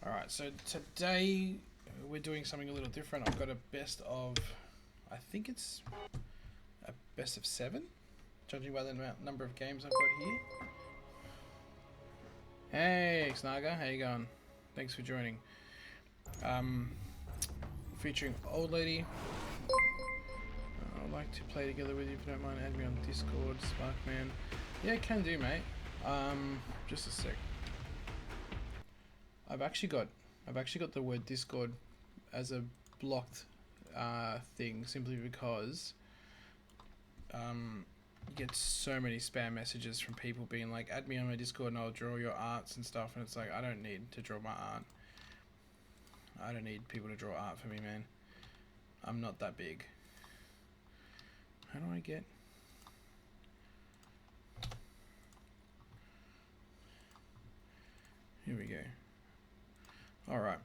Alright, so today we're doing something a little different. I've got a best of, I think it's a best of 7, judging by the number of games I've got here. Hey Snaga, how you going? Thanks for joining. Featuring Oldlady. I'd like to play together with you if you don't mind. Add me on Discord, Sparkman. Yeah, can do, mate. Just a sec. I've actually got the word Discord as a blocked thing simply because you get so many spam messages from people being like, add me on my Discord and I'll draw your arts and stuff, and it's like, I don't need to draw my art. I don't need people to draw art for me, man. I'm not that big. How do I get... Here we go. Alright.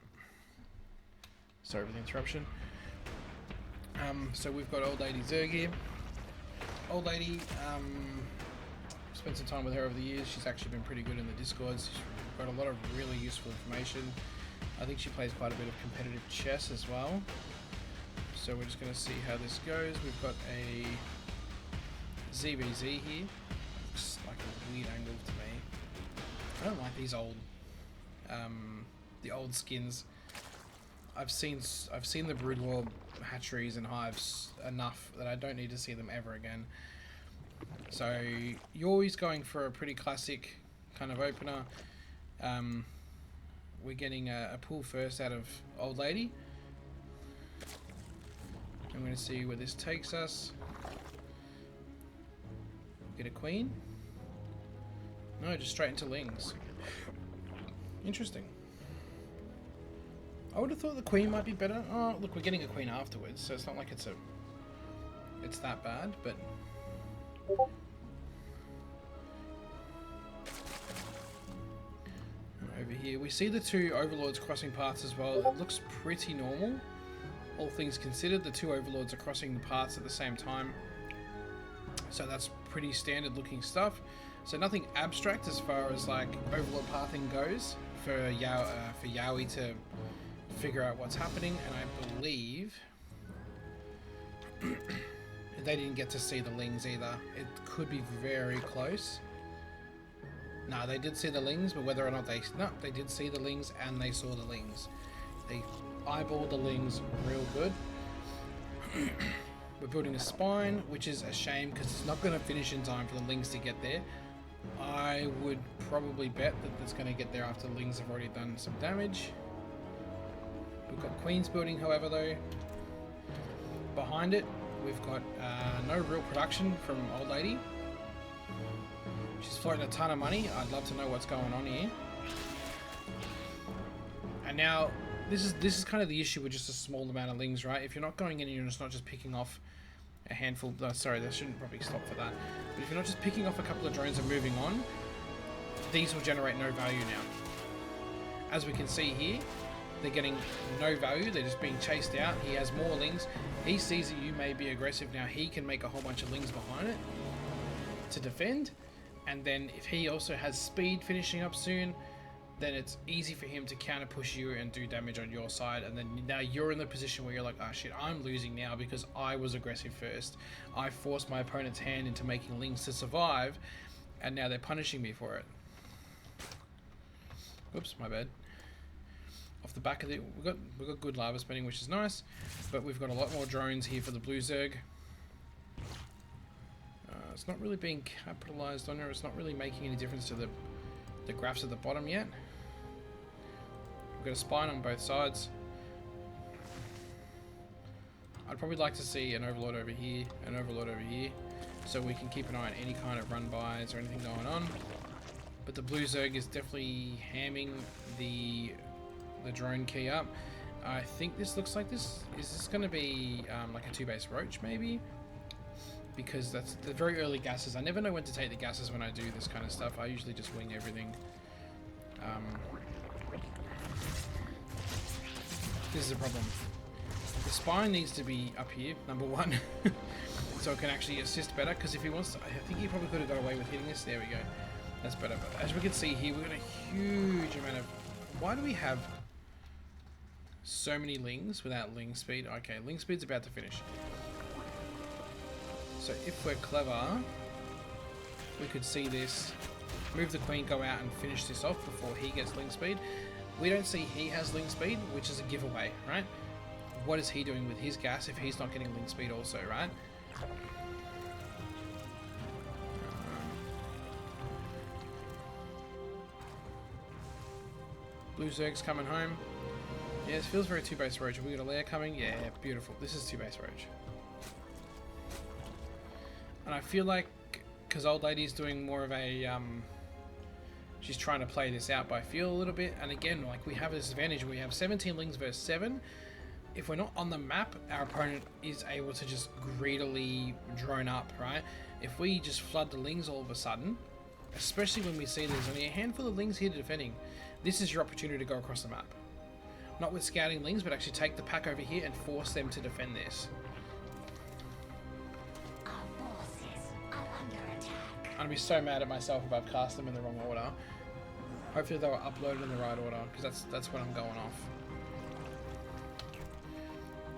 Sorry for the interruption. So we've got Oldlady Zerg here. Oldlady, spent some time with her over the years. She's actually been pretty good in the Discords. She's got a lot of really useful information. I think she plays quite a bit of competitive chess as well. So we're just going to see how this goes. We've got a ZvZ here. Looks like a weird angle to me. I don't like these old, the old skins. I've seen the Brood War hatcheries and hives enough that I don't need to see them ever again. So you're always going for a pretty classic kind of opener. We're getting a pull first out of Oldlady. I'm going to see where this takes us. Get a queen. No, just straight into lings. Interesting. I would have thought the queen might be better. Oh, look, we're getting a queen afterwards, so it's not like it's that bad, but... Over here, we see the two overlords crossing paths as well. It looks pretty normal. All things considered, the two overlords are crossing the paths at the same time. So that's pretty standard looking stuff. So nothing abstract as far as like overlord pathing goes for Yawie to figure out what's happening, and I believe they didn't get to see the lings either. It could be very close. No, they did see the lings, but whether or not they... No, they did see the lings and they saw the lings. They eyeballed the lings real good. We're building a spine, which is a shame because it's not going to finish in time for the lings to get there. I would probably bet that it's going to get there after the lings have already done some damage. We've got queens building, however, though. Behind it, we've got no real production from Oldlady. She's floating a ton of money. I'd love to know what's going on here. And now, this is kind of the issue with just a small amount of lings, right? If you're not going in and you're just not just picking off a handful... Oh, sorry, I shouldn't probably stop for that. But if you're not just picking off a couple of drones and moving on, these will generate no value now. As we can see here, they're getting no value. They're just being chased out. He has more lings. He sees that you may be aggressive. Now he can make a whole bunch of lings behind it to defend. And then if he also has speed finishing up soon, then it's easy for him to counter push you and do damage on your side. And then now you're in the position where you're like, oh shit, I'm losing now because I was aggressive first. I forced my opponent's hand into making lings to survive, and now they're punishing me for it. Oops, my bad. Off the back of it, we've got good lava spinning, which is nice, but we've got a lot more drones here for the blue Zerg. It's not really being capitalized on her. It's not really making any difference to the graphs at the bottom yet. We've got a spine on both sides. I'd probably like to see an overlord over here, an overlord over here, so we can keep an eye on any kind of run-bys or anything going on. But the blue Zerg is definitely hamming the drone key up. I think this looks like this. Is this going to be like a 2-base roach maybe? Because that's the very early gases. I never know when to take the gases when I do this kind of stuff. I usually just wing everything. This is a problem. The spine needs to be up here, number one, so it can actually assist better. Because if he wants to, I think he probably could have got away with hitting this. There we go. That's better. But as we can see here, we've got a huge amount of... Why do we have so many lings without ling speed. Okay, ling speed's about to finish. So if we're clever, we could see this, move the queen, go out and finish this off before he gets ling speed. We don't see he has ling speed, which is a giveaway, right? What is he doing with his gas if he's not getting ling speed also, right? Blue Zerg's coming home. Yeah, this feels very 2-base Roach. Have we got a lair coming? Yeah, beautiful. This is 2-base Roach. And I feel like, because Old Lady's doing more of a, she's trying to play this out by feel a little bit. And again, like, we have this advantage. We have 17 lings versus 7. If we're not on the map, our opponent is able to just greedily drone up, right? If we just flood the lings all of a sudden, especially when we see there's only a handful of lings here defending, this is your opportunity to go across the map. Not with scouting lings, but actually take the pack over here and force them to defend this. Our forces are under attack. I'd be so mad at myself if I've cast them in the wrong order. Hopefully they were uploaded in the right order, because that's when I'm going off.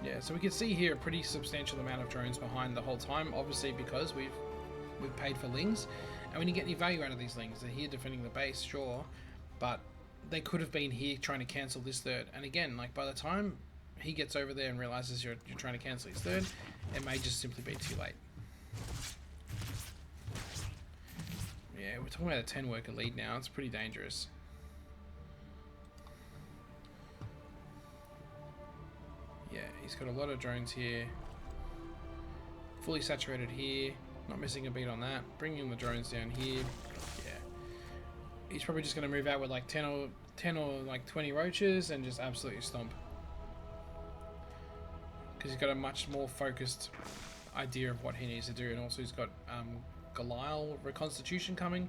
Yeah, so we can see here a pretty substantial amount of drones behind the whole time, obviously because we've paid for lings, and we didn't get any value out of these lings. They're here defending the base, sure, but they could have been here trying to cancel this third. And again, like, by the time he gets over there and realizes you're trying to cancel his third, it may just simply be too late. Yeah, we're talking about a 10 worker lead now. It's pretty dangerous. Yeah, he's got a lot of drones here. Fully saturated here. Not missing a beat on that. Bringing the drones down here. Yeah. He's probably just going to move out with like 10 or like 20 roaches and just absolutely stomp. Because he's got a much more focused idea of what he needs to do. And also he's got Goliath reconstitution coming.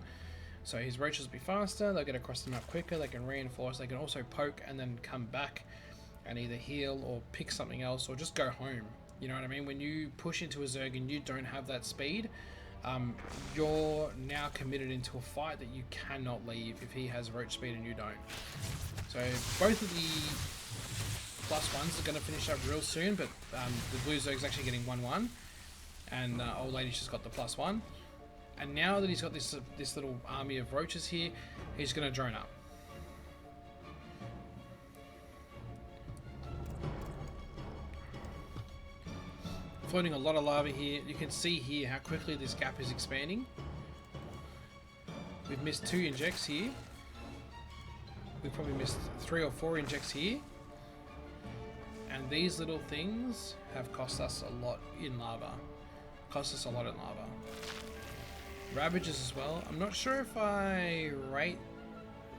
So his roaches will be faster. They'll get across the map quicker. They can reinforce. They can also poke and then come back and either heal or pick something else or just go home. You know what I mean? When you push into a Zerg and you don't have that speed, you're now committed into a fight that you cannot leave if he has roach speed and you don't. So both of the +1s are going to finish up real soon, but the blue Zerg's actually getting 1-1 and Old Lady's just got the +1. And now that he's got this little army of roaches here, he's going to drone up. Floating a lot of lava here. You can see here how quickly this gap is expanding. We've missed 2 injects here. We've probably missed 3 or 4 injects here. And these little things have cost us a lot in lava. Ravages as well. I'm not sure if I rate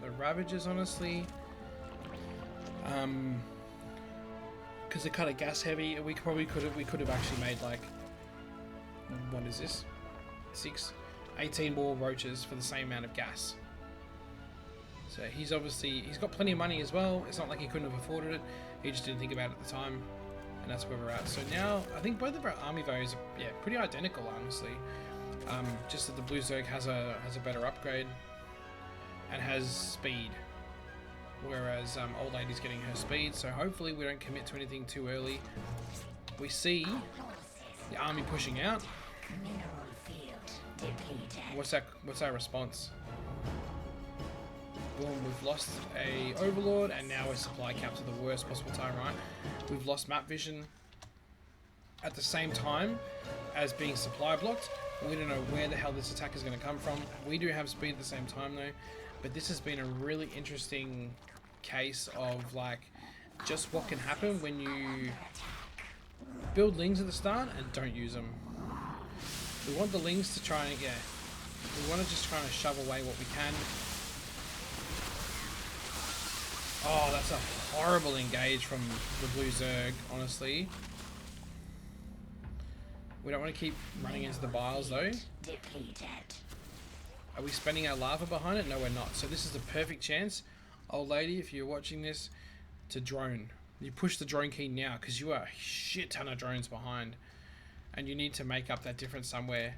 the Ravages, honestly. Because they're kind of gas heavy. We could have actually made like, what is this? 18 more roaches for the same amount of gas. So he's got plenty of money as well. It's not like he couldn't have afforded it. He just didn't think about it at the time, and that's where we're at. So now I think both of our army values are pretty identical, honestly. Just that the blue Zerg has a better upgrade and has speed. Whereas Old Lady's getting her speed, so hopefully we don't commit to anything too early. We see the army pushing out. What's our response? Boom, we've lost a Overlord, and now we're supply capped to the worst possible time, right? We've lost map vision at the same time as being supply blocked. We don't know where the hell this attack is going to come from. We do have speed at the same time though. But this has been a really interesting case of like just what can happen when you build lings at the start and don't use them. We want the lings to try and we want to just try and shove away what we can. Oh, that's a horrible engage from the blue Zerg, honestly. We don't want to keep running into the biles though. Are we spending our lava behind it? No, we're not. So this is the perfect chance, Old Lady, if you're watching this, to drone. You push the drone key now because you are a shit ton of drones behind, and you need to make up that difference somewhere.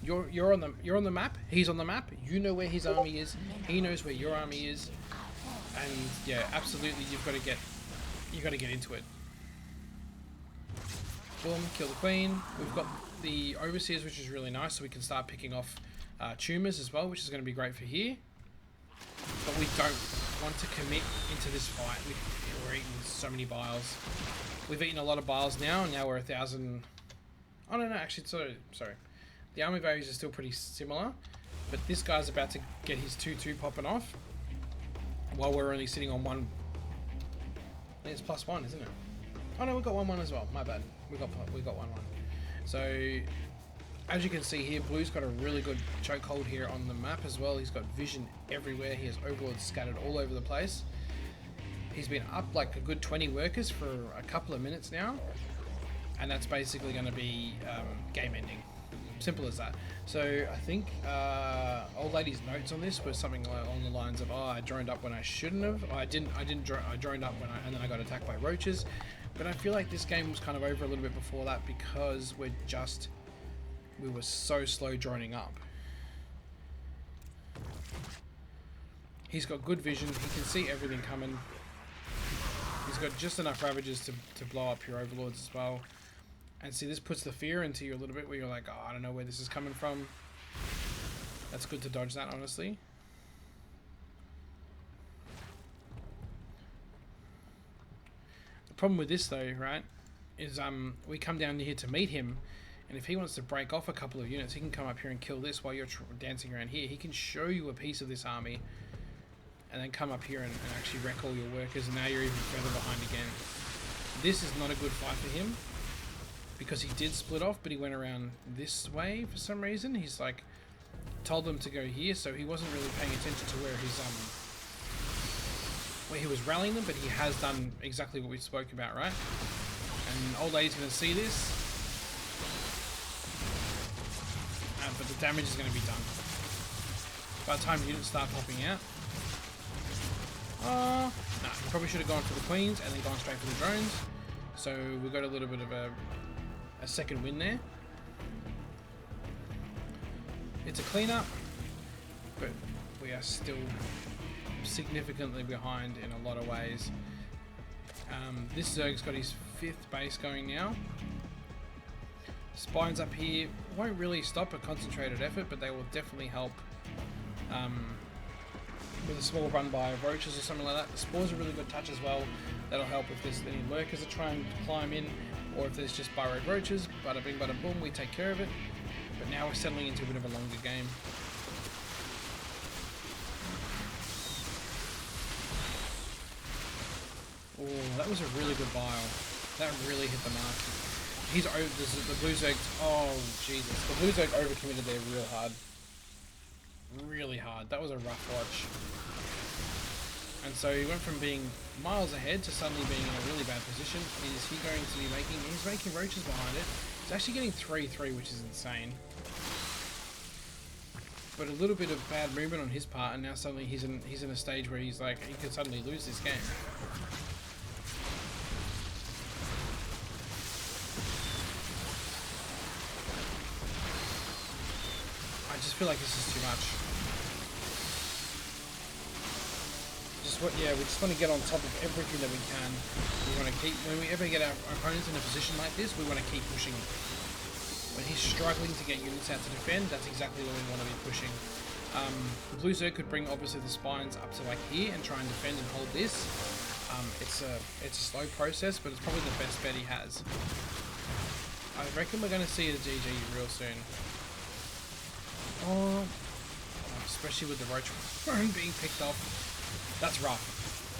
You're on the map. He's on the map. You know where his army is. He knows where your army is. And yeah, absolutely, you've got to get into it. Boom, kill the queen. We've got the overseers, which is really nice, so we can start picking off tumors as well, which is going to be great for here. But we don't want to commit into this fight. We're eating so many biles. We've eaten a lot of biles now, and now we're 1,000. I don't know, actually, sorry. The army values are still pretty similar, but this guy's about to get his 2-2 popping off, while we're only sitting on one. It's +1, isn't it? Oh no, we've got 1-1 as well. My bad. We got 1-1. So, as you can see here, Blue's got a really good chokehold here on the map as well. He's got vision everywhere. He has overlords scattered all over the place. He's been up like a good 20 workers for a couple of minutes now, and that's basically going to be game ending. Simple as that. So I think Oldlady's notes on this was something along the lines of, "Oh, I droned up when I shouldn't have. I droned up and then I got attacked by roaches." But I feel like this game was kind of over a little bit before that because we were so slow droning up. He's got good vision. He can see everything coming. He's got just enough ravages to blow up your overlords as well. And see, this puts the fear into you a little bit where you're like, oh, I don't know where this is coming from. That's good to dodge that, honestly. The problem with this though, right, is we come down here to meet him, and if he wants to break off a couple of units, he can come up here and kill this while you're dancing around here. He can show you a piece of this army and then come up here and actually wreck all your workers, and now you're even further behind again. This is not a good fight for him, because he did split off, but he went around this way for some reason. He's like told them to go here, so he wasn't really paying attention to where he was rallying them, but he has done exactly what we spoke about, right? And Oldlady's going to see this, but the damage is going to be done by the time units start popping out. Nah, he probably should have gone for the queens and then gone straight for the drones. So we got a little bit of a second win there. It's a cleanup, but we are still significantly behind in a lot of ways. This Zerg's got his 5th base going now. Spines up here won't really stop a concentrated effort, but they will definitely help with a small run by roaches or something like that. The spores are a really good touch as well. That'll help if there's any lurkers that try and climb in, or if there's just burrowed roaches. Bada bing, bada boom, we take care of it. But now we're settling into a bit of a longer game. Oh, that was a really good bile. That really hit the mark. He's over. The blue Zerg. Oh Jesus! The blue Zerg overcommitted there real hard. Really hard. That was a rough watch. And so he went from being miles ahead to suddenly being in a really bad position. Is he going to be making... He's making roaches behind it. He's actually getting 3-3, which is insane. But a little bit of bad movement on his part, and now suddenly he's in a stage where he's like, he could suddenly lose this game. I just feel like this is too much. We just want to get on top of everything that we can. We want to keep, when we ever get our opponents in a position like this, we want to keep pushing. When he's struggling to get units out to defend, that's exactly what we want to be pushing. The blue Zerg could bring obviously the spines up to like here and try and defend and hold this. It's a slow process, but it's probably the best bet he has. I reckon we're going to see a GG real soon. Oh, especially with the roach being picked off. That's rough.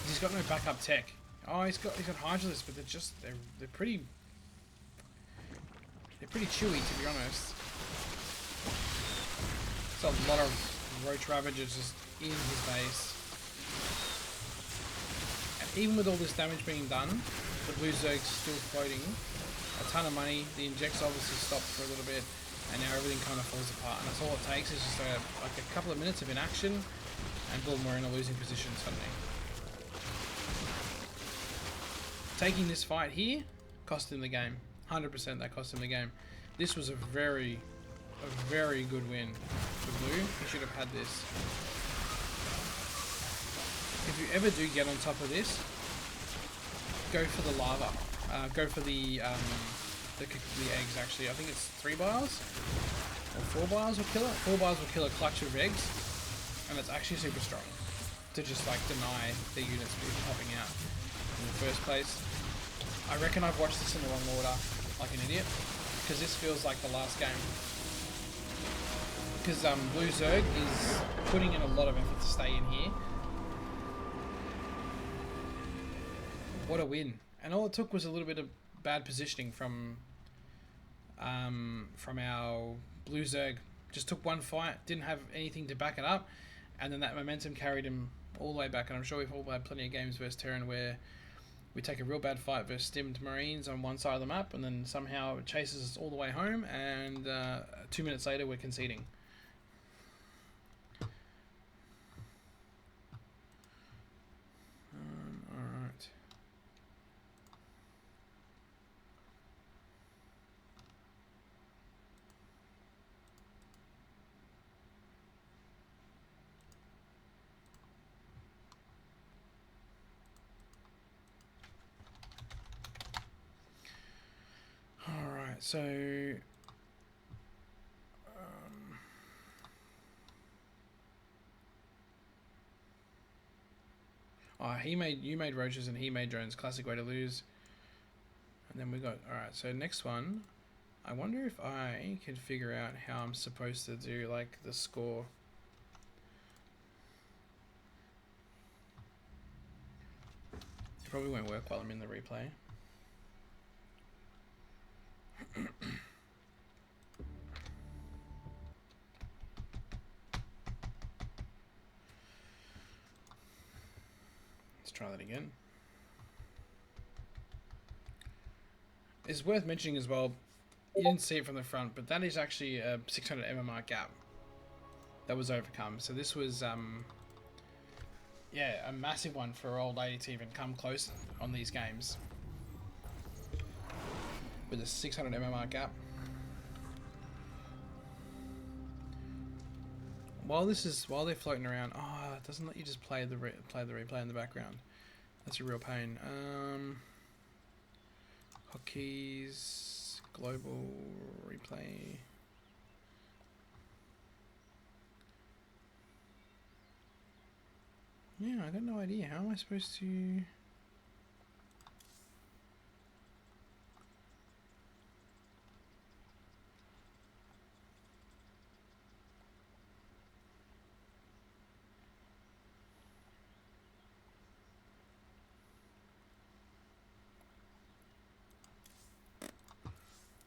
He's got no backup tech. Oh, he's got Hydralis, but they're pretty chewy, to be honest. There's a lot of roach ravagers just in his base. And even with all this damage being done, the blue Zerg's still floating. A ton of money. The injects obviously stopped for a little bit, and now everything kind of falls apart. And that's all it takes is just like a couple of minutes of inaction, and boom, we're in a losing position suddenly. Taking this fight here cost him the game. 100% that cost him the game. This was a very good win for Blue. He should have had this. If if you ever do get on top of this, go for the lava. Go for the eggs. Actually, I think it's 3 bars or 4 bars will kill it. 4 bars will kill a clutch of eggs, and it's actually super strong to just like deny the units popping out in the first place. I reckon I've watched this in the wrong order, like an idiot, because this feels like the last game. Because Blue Zerg is putting in a lot of effort to stay in here. What a win! And all it took was a little bit of bad positioning from our Blue Zerg. Just took one fight, didn't have anything to back it up, and then that momentum carried him all the way back. And I'm sure we've all had plenty of games versus Terran where we take a real bad fight versus stimmed Marines on one side of the map, and then somehow it chases us all the way home, and 2 minutes later we're conceding. Alright. Alright, so you made roaches and he made drones. Classic way to lose. And then we got, alright, so next one, I wonder if I can figure out how I'm supposed to do like the score. It probably won't work while I'm in the replay. Let's try that again. It's worth mentioning as well, you didn't see it from the front, but that is actually a 600 MMR gap that was overcome. So this was, yeah, a massive one for Oldlady to even come close on these games with a 600 MMR gap. While they're floating around, oh, it doesn't let you just play the replay in the background. That's a real pain. Hotkeys, global replay. Yeah, I got no idea. How am I supposed to?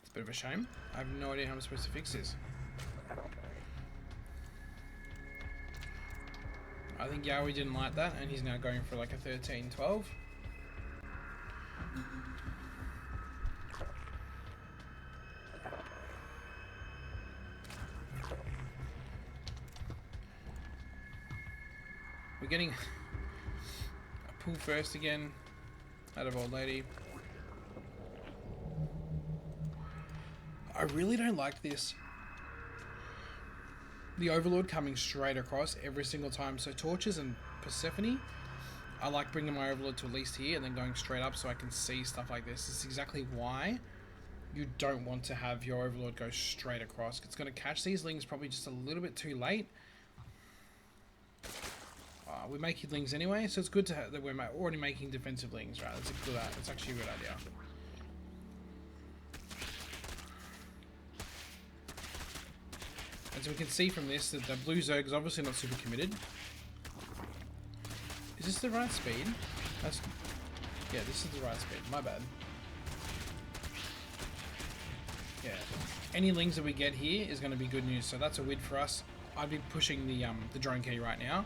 It's a bit of a shame. I have no idea how I'm supposed to fix this. I think Yawie didn't like that, and he's now going for like a 13-12. We're getting a pull first again out of Oldlady. I really don't like this. The Overlord coming straight across every single time. So Torches and Persephone, I like bringing my Overlord to at least here and then going straight up so I can see stuff like this. This is exactly why you don't want to have your Overlord go straight across. It's going to catch these lings probably just a little bit too late. We're making lings anyway, so it's good to have that we're already making defensive lings, right? That's actually a good idea. And so we can see from this that the Blue Zerg is obviously not super committed. Is this the right speed? Yeah, this is the right speed. My bad. Yeah. Any lings that we get here is going to be good news. So that's a win for us. I'd be pushing the drone key right now.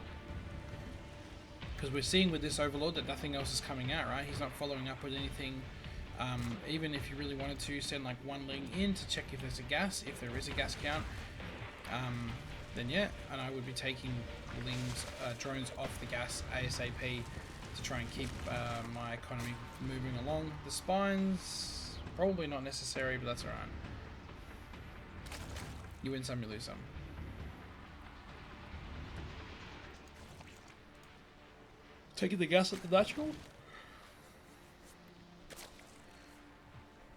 Because we're seeing with this Overlord that nothing else is coming out, right? He's not following up with anything. Even if you really wanted to send like one ling in to check if there's a gas, if there is a gas count. Then yeah, and I would be taking lings, drones off the gas ASAP to try and keep my economy moving along. The spines, probably not necessary, but that's alright. You win some, you lose some. Taking the gas at the natural.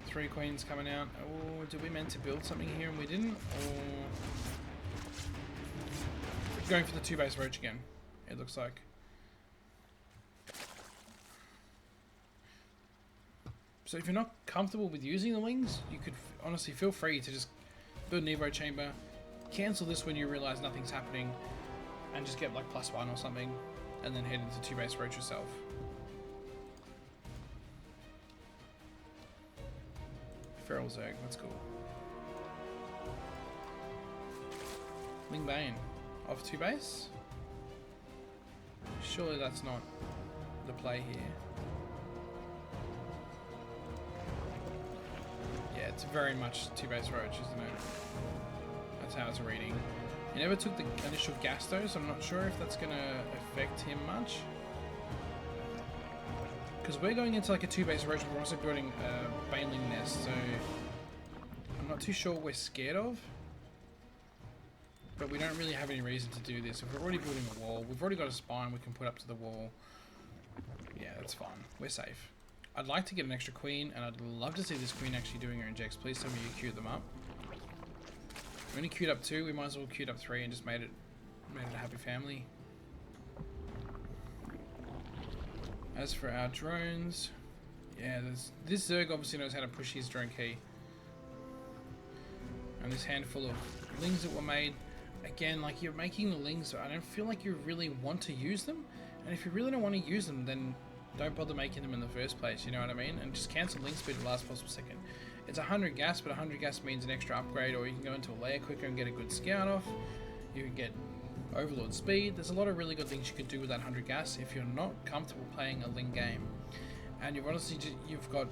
3 queens coming out. Oh, did we meant to build something here and we didn't? Or going for the 2 base roach again, it looks like. So if you're not comfortable with using the lings, you could honestly feel free to just build an Evo chamber, cancel this when you realize nothing's happening, and just get like +1 or something, and then head into 2 base roach yourself. Feral Zerg, that's cool. Ling Bane off 2 base? Surely that's not the play here. Yeah, it's very much 2 base roach, isn't it? That's how it's reading. He never took the initial gas though, so I'm not sure if that's going to affect him much. Because we're going into like a 2 base roach, but we're also building a Baneling nest, so I'm not too sure what we're scared of. But we don't really have any reason to do this. If we're already building a wall, we've already got a spine we can put up to the wall. Yeah, that's fine. We're safe. I'd like to get an extra queen, and I'd love to see this queen actually doing her injects. Please tell me you queued them up. We only queued up 2, we might as well queued up 3 and just made it a happy family. As for our drones, yeah, this Zerg obviously knows how to push his drone key. And this handful of lings that were made, again, like you're making the lings, I don't feel like you really want to use them. And if you really don't want to use them, then don't bother making them in the first place, you know what I mean? And just cancel link speed at the last possible second. It's 100 gas, but 100 gas means an extra upgrade, or you can go into a layer quicker and get a good scout off. You can get Overlord speed. There's a lot of really good things you could do with that 100 gas if you're not comfortable playing a Ling game. And you've honestly you've got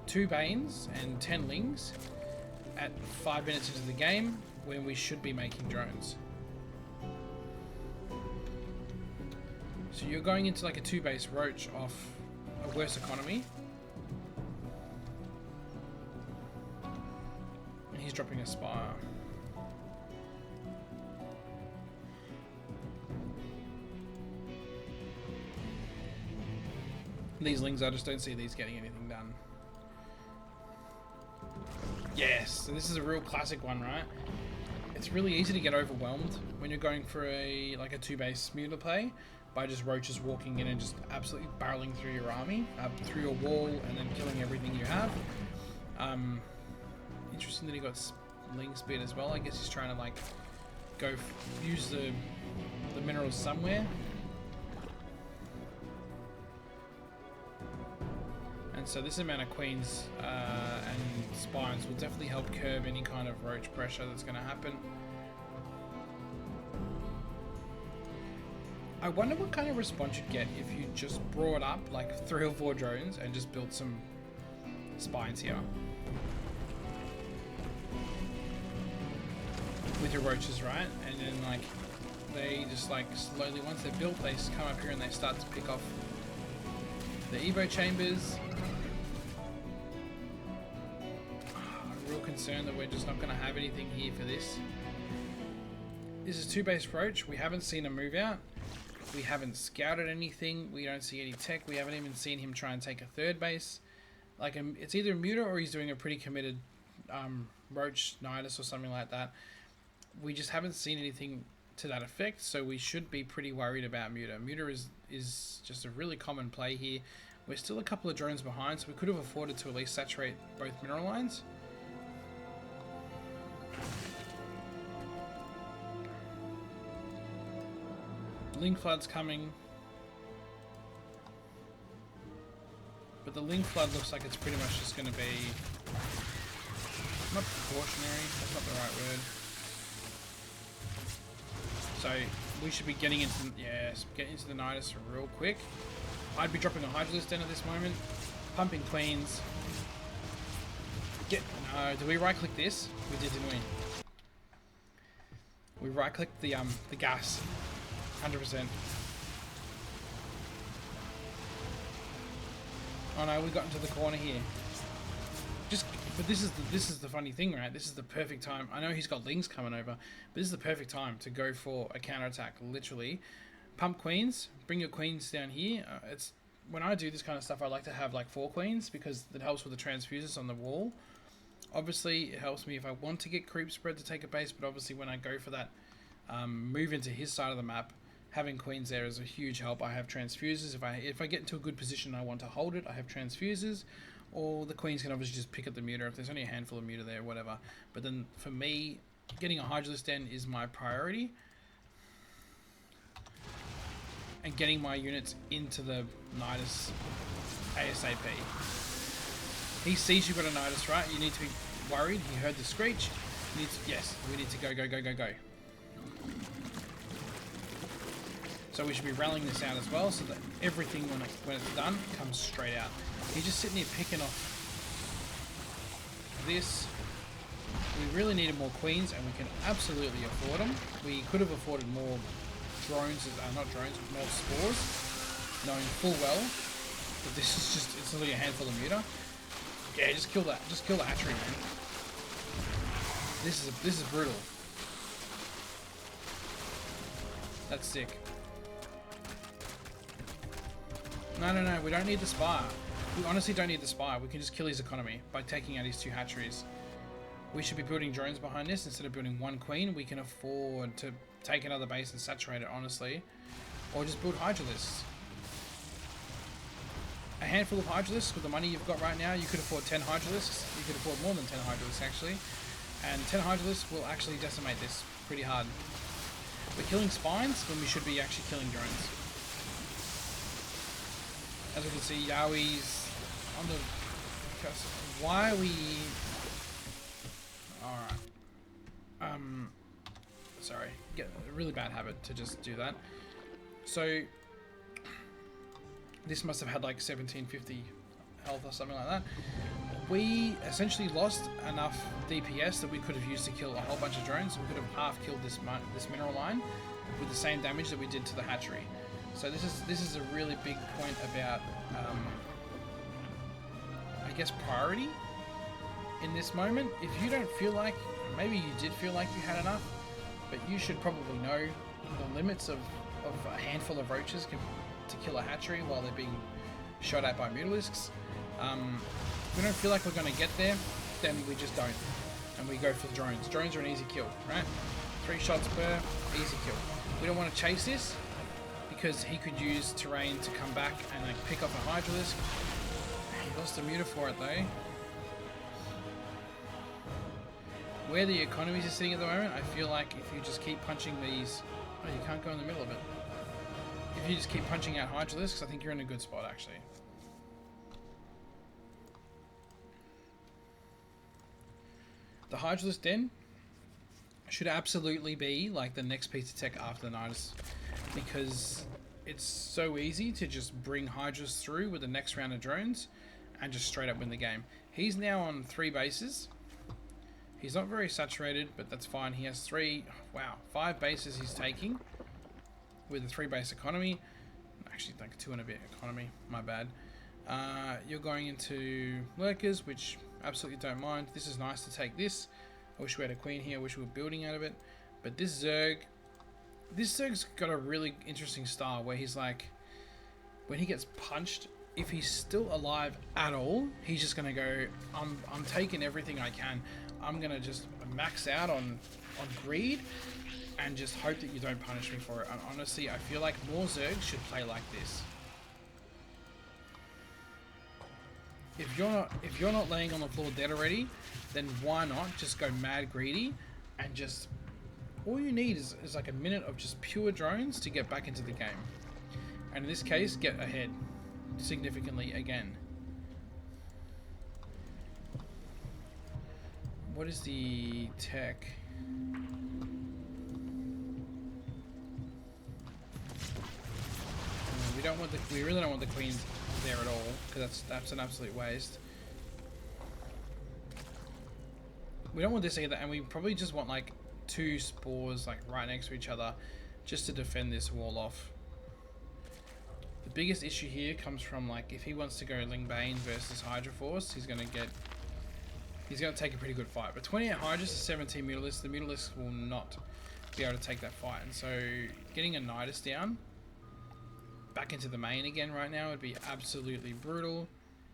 2 Banes and 10 Lings at 5 minutes into the game when we should be making drones. So you're going into like a 2 base roach off a worse economy. And he's dropping a spire. These lings, I just don't see these getting anything done. Yes, so this is a real classic one, right? It's really easy to get overwhelmed when you're going for a 2 base muta play by just roaches walking in and just absolutely barreling through your army, through your wall, and then killing everything you have. Interesting that he got ling speed as well. I guess he's trying to like go use the minerals somewhere. And so this amount of queens and spines will definitely help curb any kind of roach pressure that's going to happen. I wonder what kind of response you'd get if you just brought up like 3 or 4 drones and just built some spines here with your roaches, right? And then like they just like slowly, once they're built, they just come up here and they start to pick off the Evo chambers. Real concern that we're just not going to have anything here for this. This is 2 base roach. We haven't seen a move out. We haven't scouted anything. We don't see any tech. We haven't even seen him try and take a 3rd base. Like it's either a muta or he's doing a pretty committed roach nidus or something like that. We just haven't seen anything to that effect, so we should be pretty worried about muta. Muta is just a really common play here. We're still a couple of drones behind, so we could have afforded to at least saturate both mineral lines. Ling flood's coming, but the Ling flood looks like it's pretty much just going to be not precautionary, that's not the right word. So we should be getting into the nidus real quick. I'd be dropping a Hydralisk Den at this moment, pumping queens. No, did we right click this? We did, didn't we? We right clicked the gas. 100%. Oh no, we got into the corner here. But this is the funny thing, right? This is the perfect time. I know he's got lings coming over, but this is the perfect time to go for a counterattack, literally, pump queens. Bring your queens down here. It's when I do this kind of stuff, I like to have like 4 queens because it helps with the transfuses on the wall. Obviously, it helps me if I want to get creep spread to take a base, but obviously when I go for that move into his side of the map, having queens there is a huge help. I have transfuses. If I get into a good position and I want to hold it, I have transfuses. Or the queens can obviously just pick up the muta if there's only a handful of muta there, whatever. But then for me, getting a Hydralisk Den is my priority. And getting my units into the Nidus ASAP. He sees you've got a Nidus, right? You need to be worried. He heard the screech. Yes, we need to go. So we should be rallying this out as well, so that everything when it's done comes straight out. He's just sitting here picking off this. We really needed more queens, and we can absolutely afford them. We could have afforded more drones, not drones, more spores, knowing full well that this is it's only a handful of muta. Yeah, just kill that. Just kill the hatchery, man. This is brutal. That's sick. No, we don't need the spire. We honestly don't need the spire. We can just kill his economy by taking out his 2 hatcheries. We should be building drones behind this instead of building 1 queen. We can afford to take another base and saturate it, honestly. Or just build Hydralisks. A handful of Hydralisks with the money you've got right now, you could afford 10 Hydralisks. You could afford more than 10 Hydralisks, actually. And 10 Hydralisks will actually decimate this pretty hard. We're killing spines when we should be actually killing drones. As we can see, Yawie's on the cusp. Why are we... Alright. Sorry. Get a really bad habit to just do that. So, this must have had like 1750 health or something like that. We essentially lost enough DPS that we could have used to kill a whole bunch of drones. We could have half killed this mineral line with the same damage that we did to the hatchery. So this is a really big point about, I guess, priority in this moment. If you don't feel like, maybe you did feel like you had enough, but you should probably know the limits of a handful of roaches to kill a hatchery while they're being shot at by Mutalisks. If we don't feel like we're going to get there, then we just don't. And we go for drones. Drones are an easy kill, right? 3 shots per, easy kill. We don't want to chase this, because he could use terrain to come back and like pick up a Hydralisk. He lost a muta for it though. Where the economies are sitting at the moment, I feel like if you just keep punching these... Oh, you can't go in the middle of it. If you just keep punching out Hydralisks, I think you're in a good spot actually. The Hydralisk Den should absolutely be like the next piece of tech after the Nidus, because it's so easy to just bring Hydras through with the next round of drones and just straight up win the game. He's now on 3 bases. He's not very saturated, but that's fine. He has 5 bases he's taking with a 3 base economy. Actually, like 2 and a bit economy, my bad. You're going into lurkers, which absolutely don't mind. This is nice to take this. I wish we had a queen here. I wish we were building out of it. But this Zerg's got a really interesting style where he's like, when he gets punched, if he's still alive at all, he's just gonna go, I'm taking everything I can. I'm gonna just max out on greed and just hope that you don't punish me for it. And honestly, I feel like more Zergs should play like this. If you're not laying on the floor dead already, then why not just go mad greedy and just... All you need is like a minute of just pure drones to get back into the game. And in this case, get ahead significantly again. What is the tech? We really don't want the queens there at all, because that's an absolute waste. We don't want this either, and we probably just want like 2 spores like right next to each other just to defend this wall off. The biggest issue here comes from like if he wants to go Lingbane versus Hydra Force, he's gonna take a pretty good fight. But 28 Hydras to 17 Mutalisks, the Mutalisks will not be able to take that fight. And so getting a Nidus down back into the main again right now would be absolutely brutal.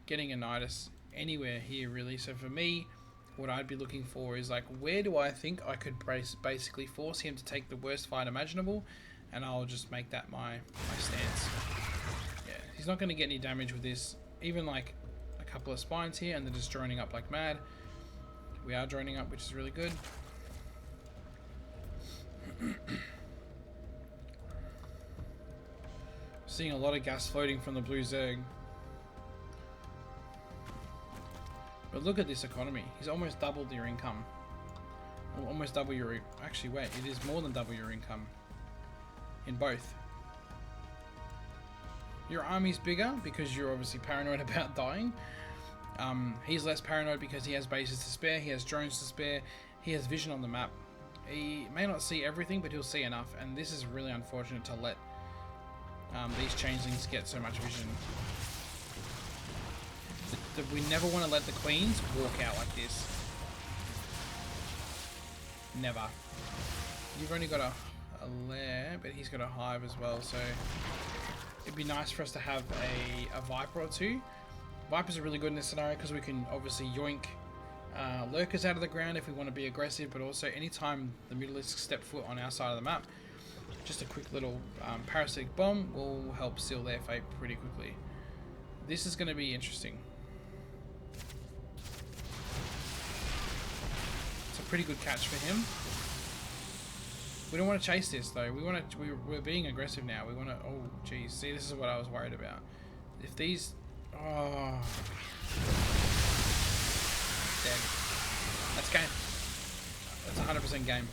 Getting a Nidus anywhere here really. So for me, what I'd be looking for is like, where do I think I could basically force him to take the worst fight imaginable, and I'll just make that my stance. Yeah, he's not going to get any damage with this. Even like a couple of spines here, and they're just droning up like mad. We are droning up, which is really good. Seeing a lot of gas floating from the blue Zerg. But look at this economy. He's almost doubled your income. Almost double your... Actually, wait. It is more than double your income. In both. Your army's bigger because you're obviously paranoid about dying. He's less paranoid because he has bases to spare. He has drones to spare. He has vision on the map. He may not see everything, but he'll see enough. And this is really unfortunate to let these changelings get so much vision. We never want to let the queens walk out like this. Never. You've only got a lair, but he's got a hive as well, so it'd be nice for us to have a viper or two. Vipers are really good in this scenario because we can obviously yoink lurkers out of the ground if we want to be aggressive, but also anytime the mutalisks step foot on our side of the map, just a quick little parasitic bomb will help seal their fate pretty quickly. This is going to be interesting. It's a pretty good catch for him. We don't want to chase this though. We're being aggressive now. We want to. Oh, geez. See, this is what I was worried about. If these. Oh. Dead. That's game. That's 100% game.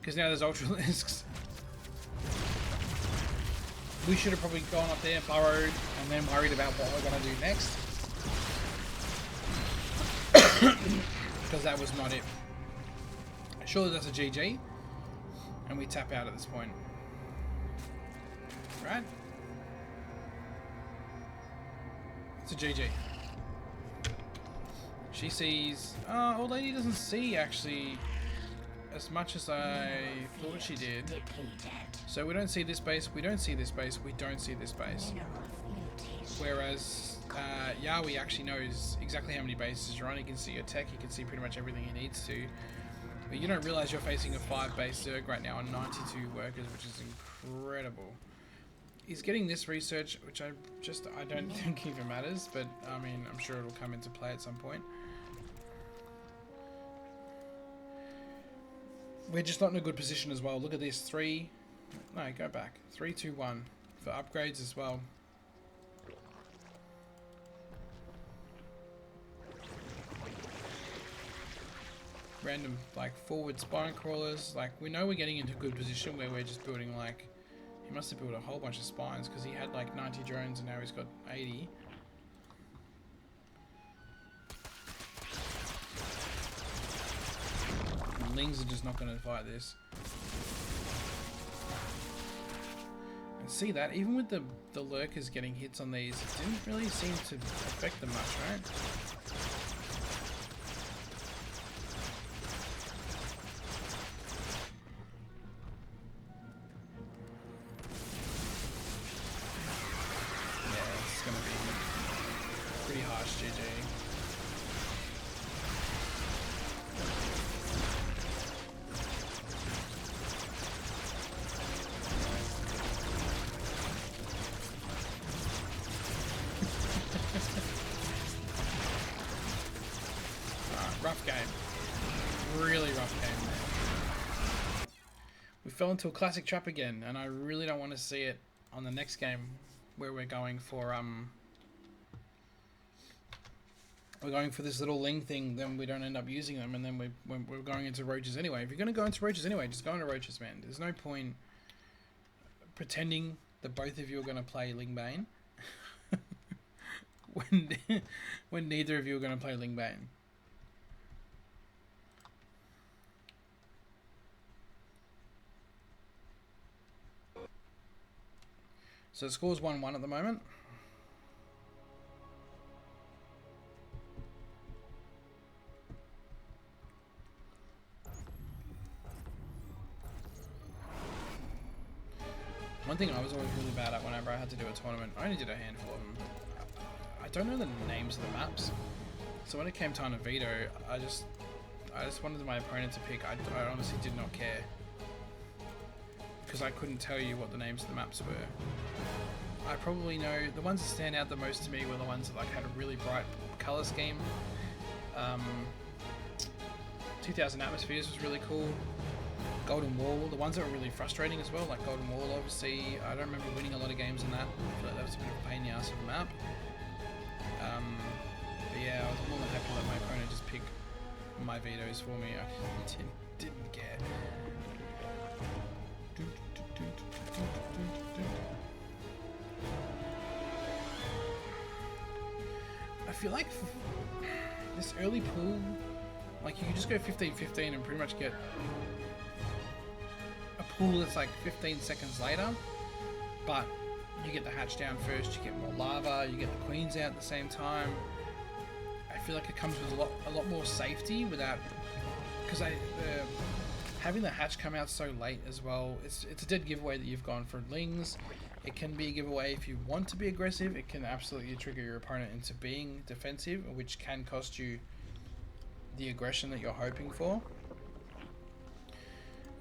Because now there's Ultralisks. We should have probably gone up there, burrowed, and then worried about what we're going to do next. Because that was not it. Surely that's a GG. And we tap out at this point. Right? It's a GG. She sees... Oh, Old Lady doesn't see, actually, as much as I thought she did. So we don't see this base, we don't see this base, we don't see this base. Whereas Yawie actually knows exactly how many bases you're on. He can see your tech, he can see pretty much everything he needs to. But you don't realize you're facing a 5-base Zerg right now on 92 workers, which is incredible. He's getting this research, which I don't think even matters, but I mean, I'm sure it'll come into play at some point. We're just not in a good position as well. Look at this, 3, no, go back, 3, 2, 1 for upgrades as well. Random like forward spine crawlers. Like, we know we're getting into a good position where we're just building like, he must have built a whole bunch of spines because he had like 90 drones and now he's got 80. And Lings are just not going to fight this. And see that, even with the lurkers getting hits on these, it didn't really seem to affect them much, right? Rough game. Really rough game, man. We fell into a classic trap again, and I really don't want to see it on the next game where we're going for this little Ling thing, then we don't end up using them, and then we're going into roaches anyway. If you're going to go into roaches anyway, just go into roaches, man. There's no point pretending that both of you are going to play Lingbane when neither of you are going to play Lingbane. So the score's 1-1 at the moment. One thing I was always really bad at whenever I had to do a tournament, I only did a handful of them. I don't know the names of the maps, so when it came time to veto, I just wanted my opponent to pick. I honestly did not care, because I couldn't tell you what the names of the maps were. I probably know the ones that stand out the most to me were the ones that like had a really bright color scheme. 2000 Atmospheres was really cool. Golden Wall, the ones that were really frustrating as well, like Golden Wall obviously. I don't remember winning a lot of games in that. I feel like that was a bit of a pain in the ass of a map. But yeah, I was more than happy to let my opponent just pick my vetoes for me. I didn't care. I feel like this early pool, like you can just go 15-15 and pretty much get a pool that's like 15 seconds later, but you get the hatch down first, you get more lava, you get the queens out at the same time. I feel like it comes with a lot more safety without, because having the hatch come out so late as well, it's a dead giveaway that you've gone for lings. It can be a giveaway if you want to be aggressive. It can absolutely trigger your opponent into being defensive, which can cost you the aggression that you're hoping for.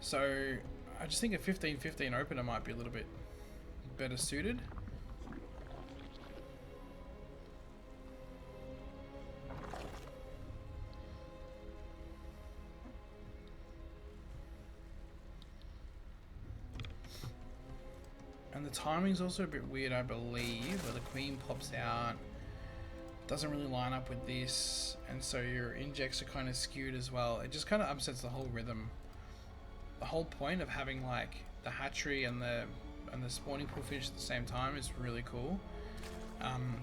So I just think a 15-15 opener might be a little bit better suited. And the timing's also a bit weird, I believe, where the queen pops out. Doesn't really line up with this, and so your injects are kind of skewed as well. It just kind of upsets the whole rhythm. The whole point of having like the hatchery and the spawning pool finish at the same time is really cool.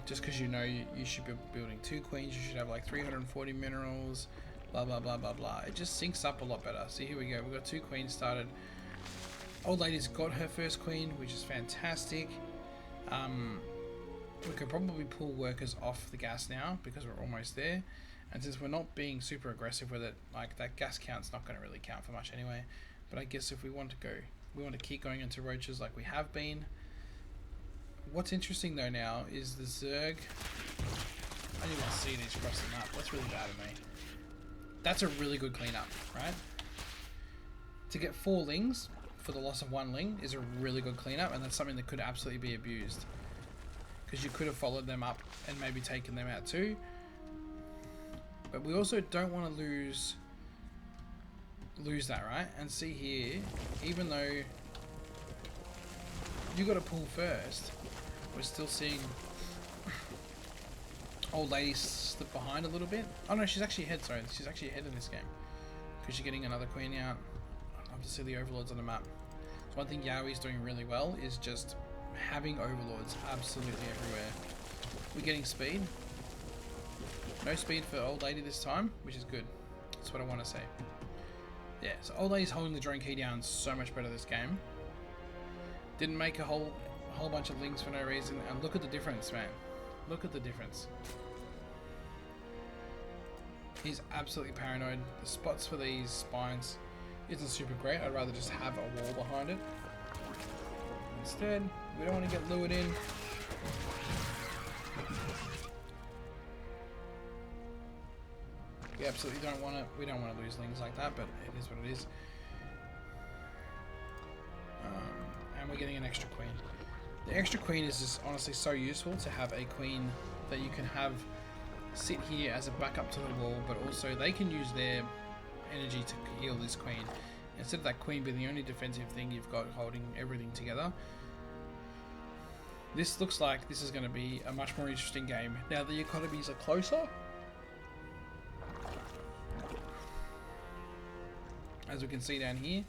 Just because you know you should be building 2 queens, you should have like 340 minerals, blah blah blah blah blah. It just syncs up a lot better. See, here we go. We've got 2 queens started. Old Lady's got her first queen, which is fantastic. We could probably pull workers off the gas now because we're almost there, and since we're not being super aggressive with it, like that gas count's not going to really count for much anyway. But I guess if we want to keep going into roaches like we have been. What's interesting though now is the Zerg. I didn't want to see these across the map. That's really bad of me. That's a really good cleanup, right? To get 4 lings for the loss of 1 ling is a really good cleanup, and that's something that could absolutely be abused. Because you could have followed them up and maybe taken them out too. But we also don't want to lose that, right? And see here, even though you got to pull first, we're still seeing Old Lady slip behind a little bit. Oh no, she's actually ahead, sorry. She's actually ahead in this game. Because she's getting another queen out. I'd love to see the overlords on the map. So one thing Yawie's doing really well is just having overlords absolutely everywhere. We're getting speed. No speed for Old Lady this time, which is good. That's what I want to say. Yeah, so Old Lady's holding the drone key down so much better this game. Didn't make a whole bunch of links for no reason, and look at the difference, man. Look at the difference. He's absolutely paranoid. The spots for these spines isn't super great. I'd rather just have a wall behind it. Instead, we don't want to get lured in. We absolutely don't want to. We don't want to lose lings like that, but it is what it is. And we're getting an extra queen. The extra queen is just honestly so useful to have a queen that you can have sit here as a backup to the wall, but also they can use their energy to heal this queen. Instead of that queen being the only defensive thing you've got holding everything together. This looks like this is going to be a much more interesting game. Now the economies are closer. As we can see down here.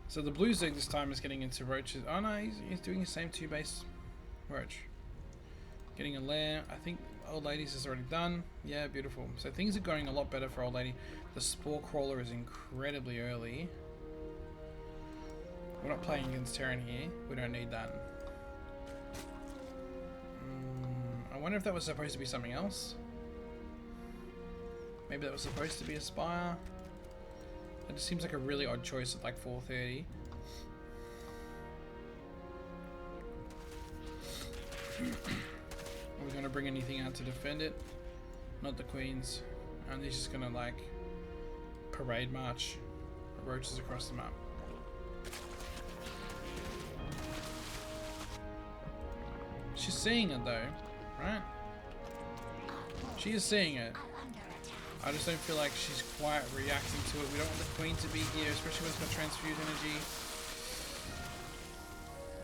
So the blue Zerg this time is getting into roaches. Oh no, he's doing the same 2 base roach. Getting a lair. I think Old Lady's is already done. Yeah, beautiful. So things are going a lot better for Old Lady. The Spore Crawler is incredibly early. We're not playing against Terran here. We don't need that. I wonder if that was supposed to be something else. Maybe that was supposed to be a Spire. It just seems like a really odd choice at like 4:30. Are we going to bring anything out to defend it? Not the queens. And he's just going to like parade march roaches across the map. She's seeing it though, right? She is seeing it. I just don't feel like she's quite reacting to it. We don't want the queen to be here, especially when it's got transfuse energy.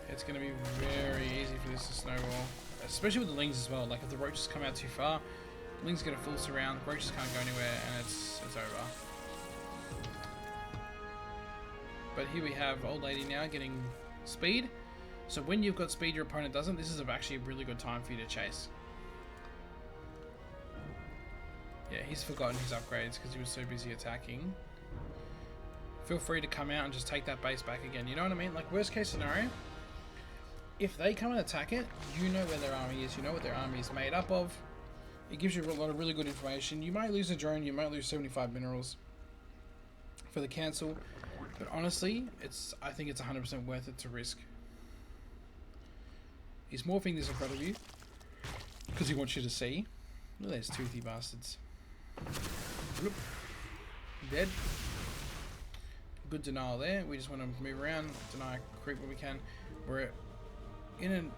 It's going to be very easy for this to snowball. Especially with the lings as well. Like if the roaches come out too far, lings get a full surround, roaches can't go anywhere, and it's over. But here we have Old Lady now getting speed. So when you've got speed your opponent doesn't, this is actually a really good time for you to chase. Yeah, he's forgotten his upgrades because he was so busy attacking. Feel free to come out and just take that base back again. You know what I mean? Like worst case scenario, if they come and attack it, you know where their army is. You know what their army is made up of. It gives you a lot of really good information. You might lose a drone. You might lose 75 minerals for the cancel. But honestly, I think it's 100% worth it to risk. He's morphing this in front of you because he wants you to see. Look at those toothy bastards. Bloop. Dead. Good denial there. We just want to move around, deny creep when we can. We're in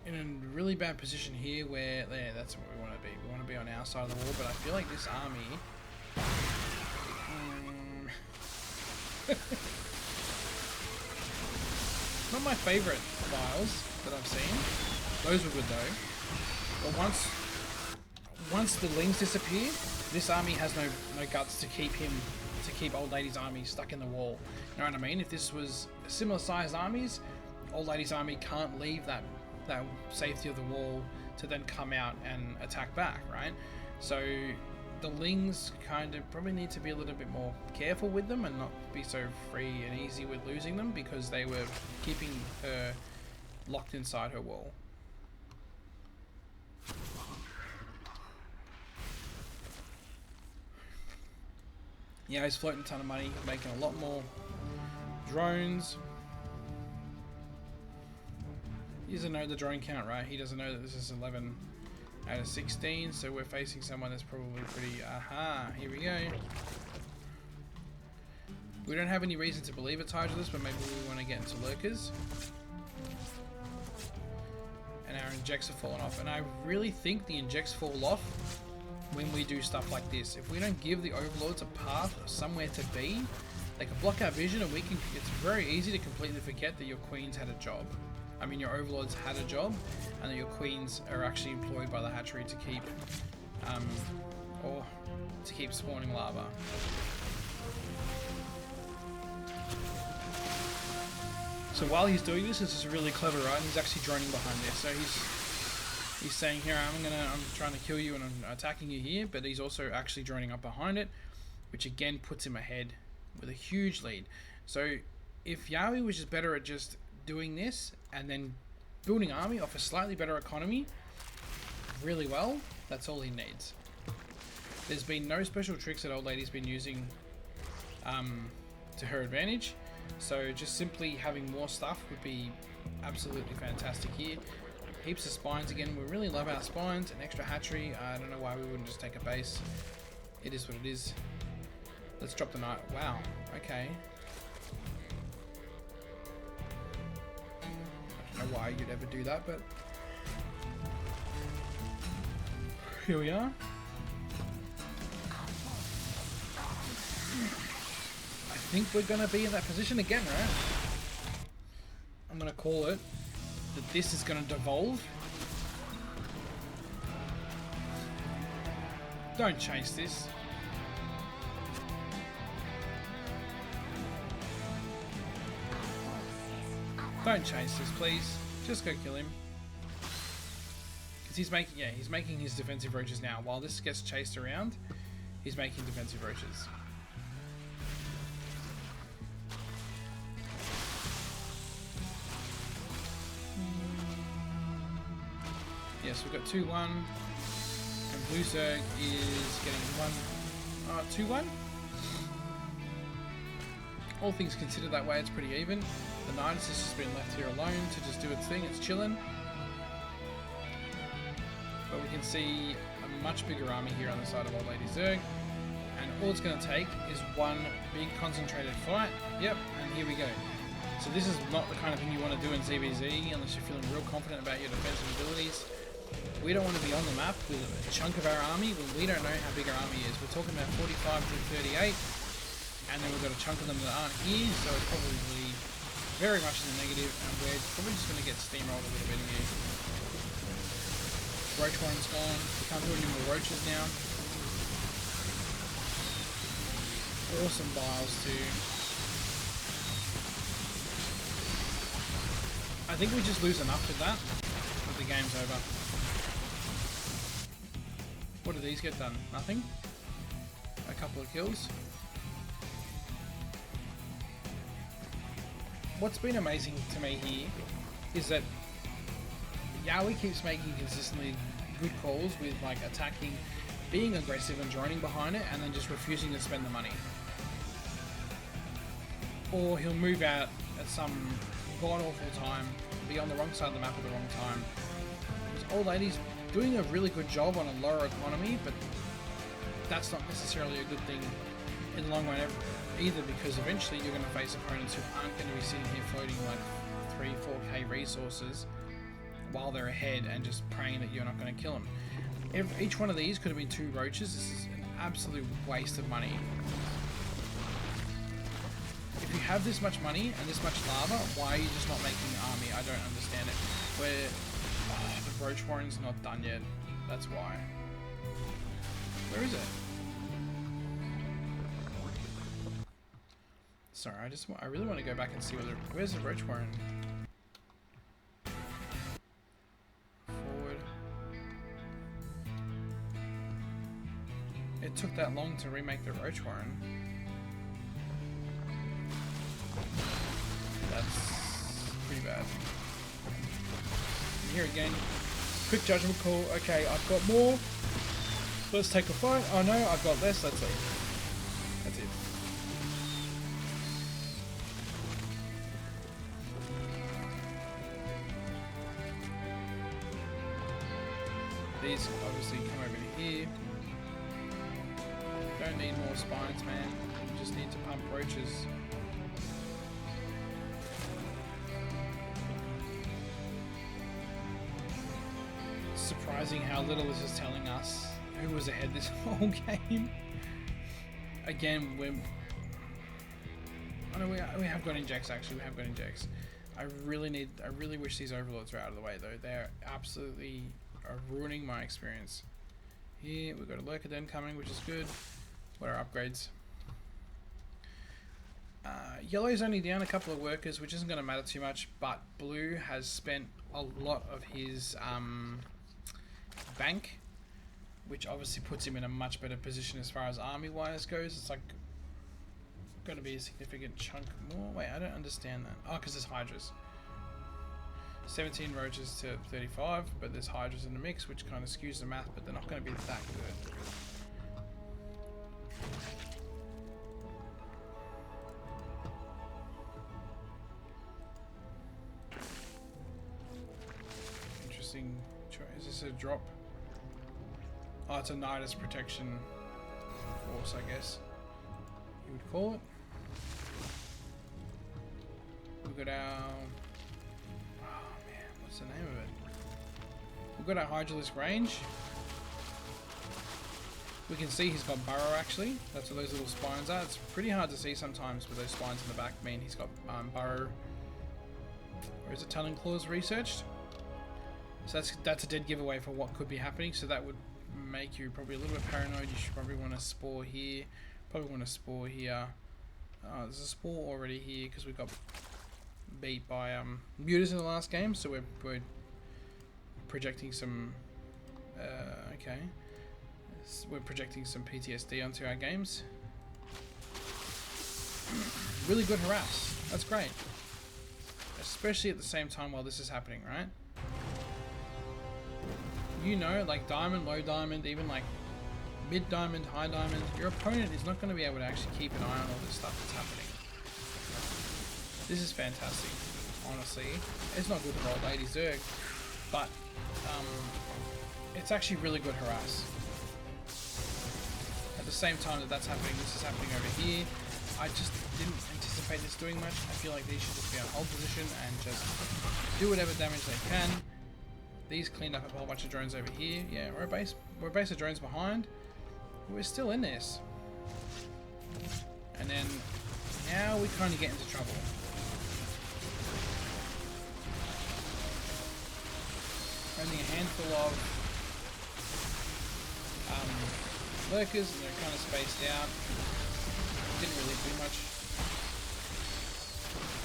a really bad position here where that's what we want to be. We want to be on our side of the wall, but I feel like this army not my favourite files that I've seen. Those were good though. But once the lings disappear, this army has no guts to keep Old Lady's army stuck in the wall. You know what I mean? If this was similar sized armies, Old Lady's army can't leave that safety of the wall to then come out and attack back, right? So the lings kind of probably need to be a little bit more careful with them and not be so free and easy with losing them because they were keeping her locked inside her wall. Yeah, he's floating a ton of money, making a lot more drones. He doesn't know the drone count, right? He doesn't know that this is 11 out of 16, so we're facing someone that's probably pretty... Aha, here we go. We don't have any reason to believe it's Hydralis, but maybe we want to get into lurkers. And our injects have fallen off, and I really think the injects fall off when we do stuff like this. If we don't give the overlords a path or somewhere to be, they can block our vision, and it's very easy to completely forget that your queens had a job. I mean, your overlords had a job, and that your queens are actually employed by the hatchery to keep, or to keep spawning larvae. So while he's doing this is really clever, right? He's actually droning behind there. So he's saying, here I'm trying to kill you and I'm attacking you here, but he's also actually droning up behind it, which again puts him ahead with a huge lead. So if Yawie was just better at just doing this and then building army off a slightly better economy really well, that's all he needs. There's been no special tricks that Old Lady's been using to her advantage, so just simply having more stuff would be absolutely fantastic here. Heaps of spines again. We really love our spines. An extra hatchery. I don't know why we wouldn't just take a base. It is what it is. Let's drop the knight. Wow, okay. I don't know why you'd ever do that, but here we are. I think we're going to be in that position again, right? I'm going to call it that this is going to devolve. Don't chase this. Don't chase this, please. Just go kill him. Because he's making his defensive roaches now. While this gets chased around, he's making defensive roaches. Yes, we've got 2-1. And Blue Zerg is getting 2-1. All things considered that way, it's pretty even. The Nidus has just been left here alone to just do its thing. It's chilling. can see a much bigger army here on the side of Oldlady Zerg. And all it's going to take is one big concentrated fight. Yep, and here we go. So this is not the kind of thing you want to do in ZvZ unless you're feeling real confident about your defensive abilities. We don't want to be on the map with a chunk of our army when we don't know how big our army is. We're talking about 45 to 38, and then we've got a chunk of them that aren't here, so it's probably very much in the negative, and we're probably just going to get steamrolled a little bit here. Roach one's gone. We can't do any more roaches now. Awesome biles too. I think we just lose enough with that, but the game's over. What do these get done? Nothing? A couple of kills. What's been amazing to me here is that Yawie keeps making consistently good calls with like attacking, being aggressive and droning behind it, and then just refusing to spend the money. Or he'll move out at some god-awful time, be on the wrong side of the map at the wrong time. This old lady's doing a really good job on a lower economy, but that's not necessarily a good thing in the long run either, because eventually you're going to face opponents who aren't going to be sitting here floating like 3-4k resources while they're ahead and just praying that you're not going to kill them. Each one of these could have been 2 roaches. This is an absolute waste of money. If you have this much money and this much lava, why are you just not making an army? I don't understand it. The Roach Warren's not done yet. That's why. Where is it? Sorry, I really want to go back and see where's the Roach Warren? Forward. It took that long to remake the Roach Warren. That's pretty bad. And here again, quick judgment call. Okay, I've got more. Let's take a fight. Oh no, I've got less. Let's leave. That's it. These obviously come over here. Don't need more spines, man. You just need to pump roaches. Surprising how little this is telling us who was ahead this whole game. Again, we have got injects actually. We have got injects. I really wish these overlords were out of the way though. They're absolutely ruining my experience. Here we've got a lurker den coming, which is good. What are our upgrades? Yellow's only down a couple of workers, which isn't going to matter too much, but blue has spent a lot of his bank, which obviously puts him in a much better position as far as army wise goes. It's like going to be a significant chunk more. Wait, I don't understand that. Oh, because there's hydras. 17 roaches to 35, but there's hydras in the mix, which kind of skews the math, but they're not going to be that good. Interesting. Is this a drop? Oh, it's a Nidus protection force, I guess you would call it. We've got our... Oh man, what's the name of it? We've got our Hydralisk range. We can see he's got burrow actually. That's what those little spines are. It's pretty hard to see sometimes with those spines in the back mean he's got burrow. Or is it Talon Claws researched? So that's a dead giveaway for what could be happening. So that would make you probably a little bit paranoid. You should probably want to spore here. Probably want to spore here. Oh, there's a spore already here because we got beat by mutas in the last game. So we're projecting some. Okay. We're projecting some PTSD onto our games. Really good harass. That's great. Especially at the same time while this is happening, right? You know, like diamond, low diamond, even like mid diamond, high diamond, your opponent is not going to be able to actually keep an eye on all this stuff that's happening. This is fantastic, honestly. It's not good for Oldlady Zerg, but it's actually really good harass. At the same time that that's happening, this is happening over here. I just didn't anticipate this doing much. I feel like these should just be on hold position and just do whatever damage they can. These cleaned up a whole bunch of drones over here. Yeah, we're a base of drones behind. We're still in this. And then now we kind of get into trouble. Only a handful of lurkers, and they're kind of spaced out. Didn't really do much.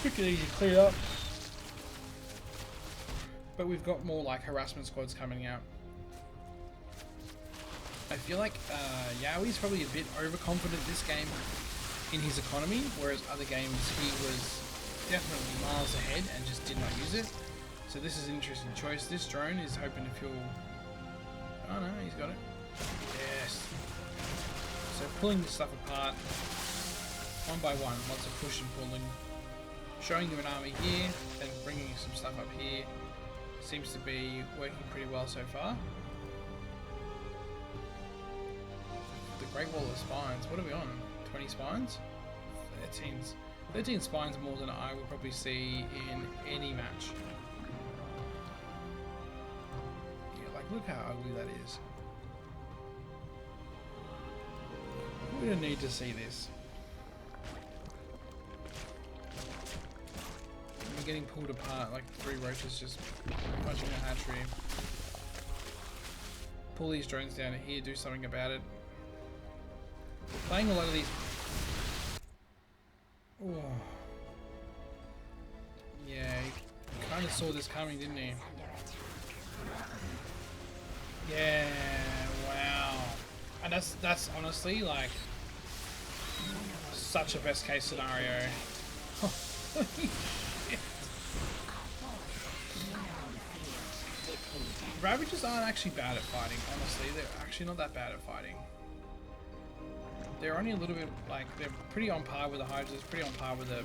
Quick and easy clear up. But we've got more like harassment squads coming out. I feel like Yawie's probably a bit overconfident this game in his economy, whereas other games he was definitely miles ahead and just did not use it. So this is an interesting choice. This drone is hoping to fuel... Oh no, he's got it. Yes. So pulling this stuff apart, one by one, lots of push and pulling. Showing you an army here, then bringing some stuff up here. Seems to be working pretty well so far. The Great Wall of Spines, what are we on? 20 spines? 13 spines more than I would probably see in any match. Look how ugly that is. We don't need to see this. We're getting pulled apart like 3 roaches just punching a hatchery. Pull these drones down here, do something about it. Playing a lot of these... Oh. Yeah, he kind of saw this coming, didn't he? Yeah, wow. And that's honestly like such a best case scenario. Ravages aren't actually bad at fighting, honestly. They're actually not that bad at fighting. They're only a little bit like, they're pretty on par with the Hydras, pretty on par with the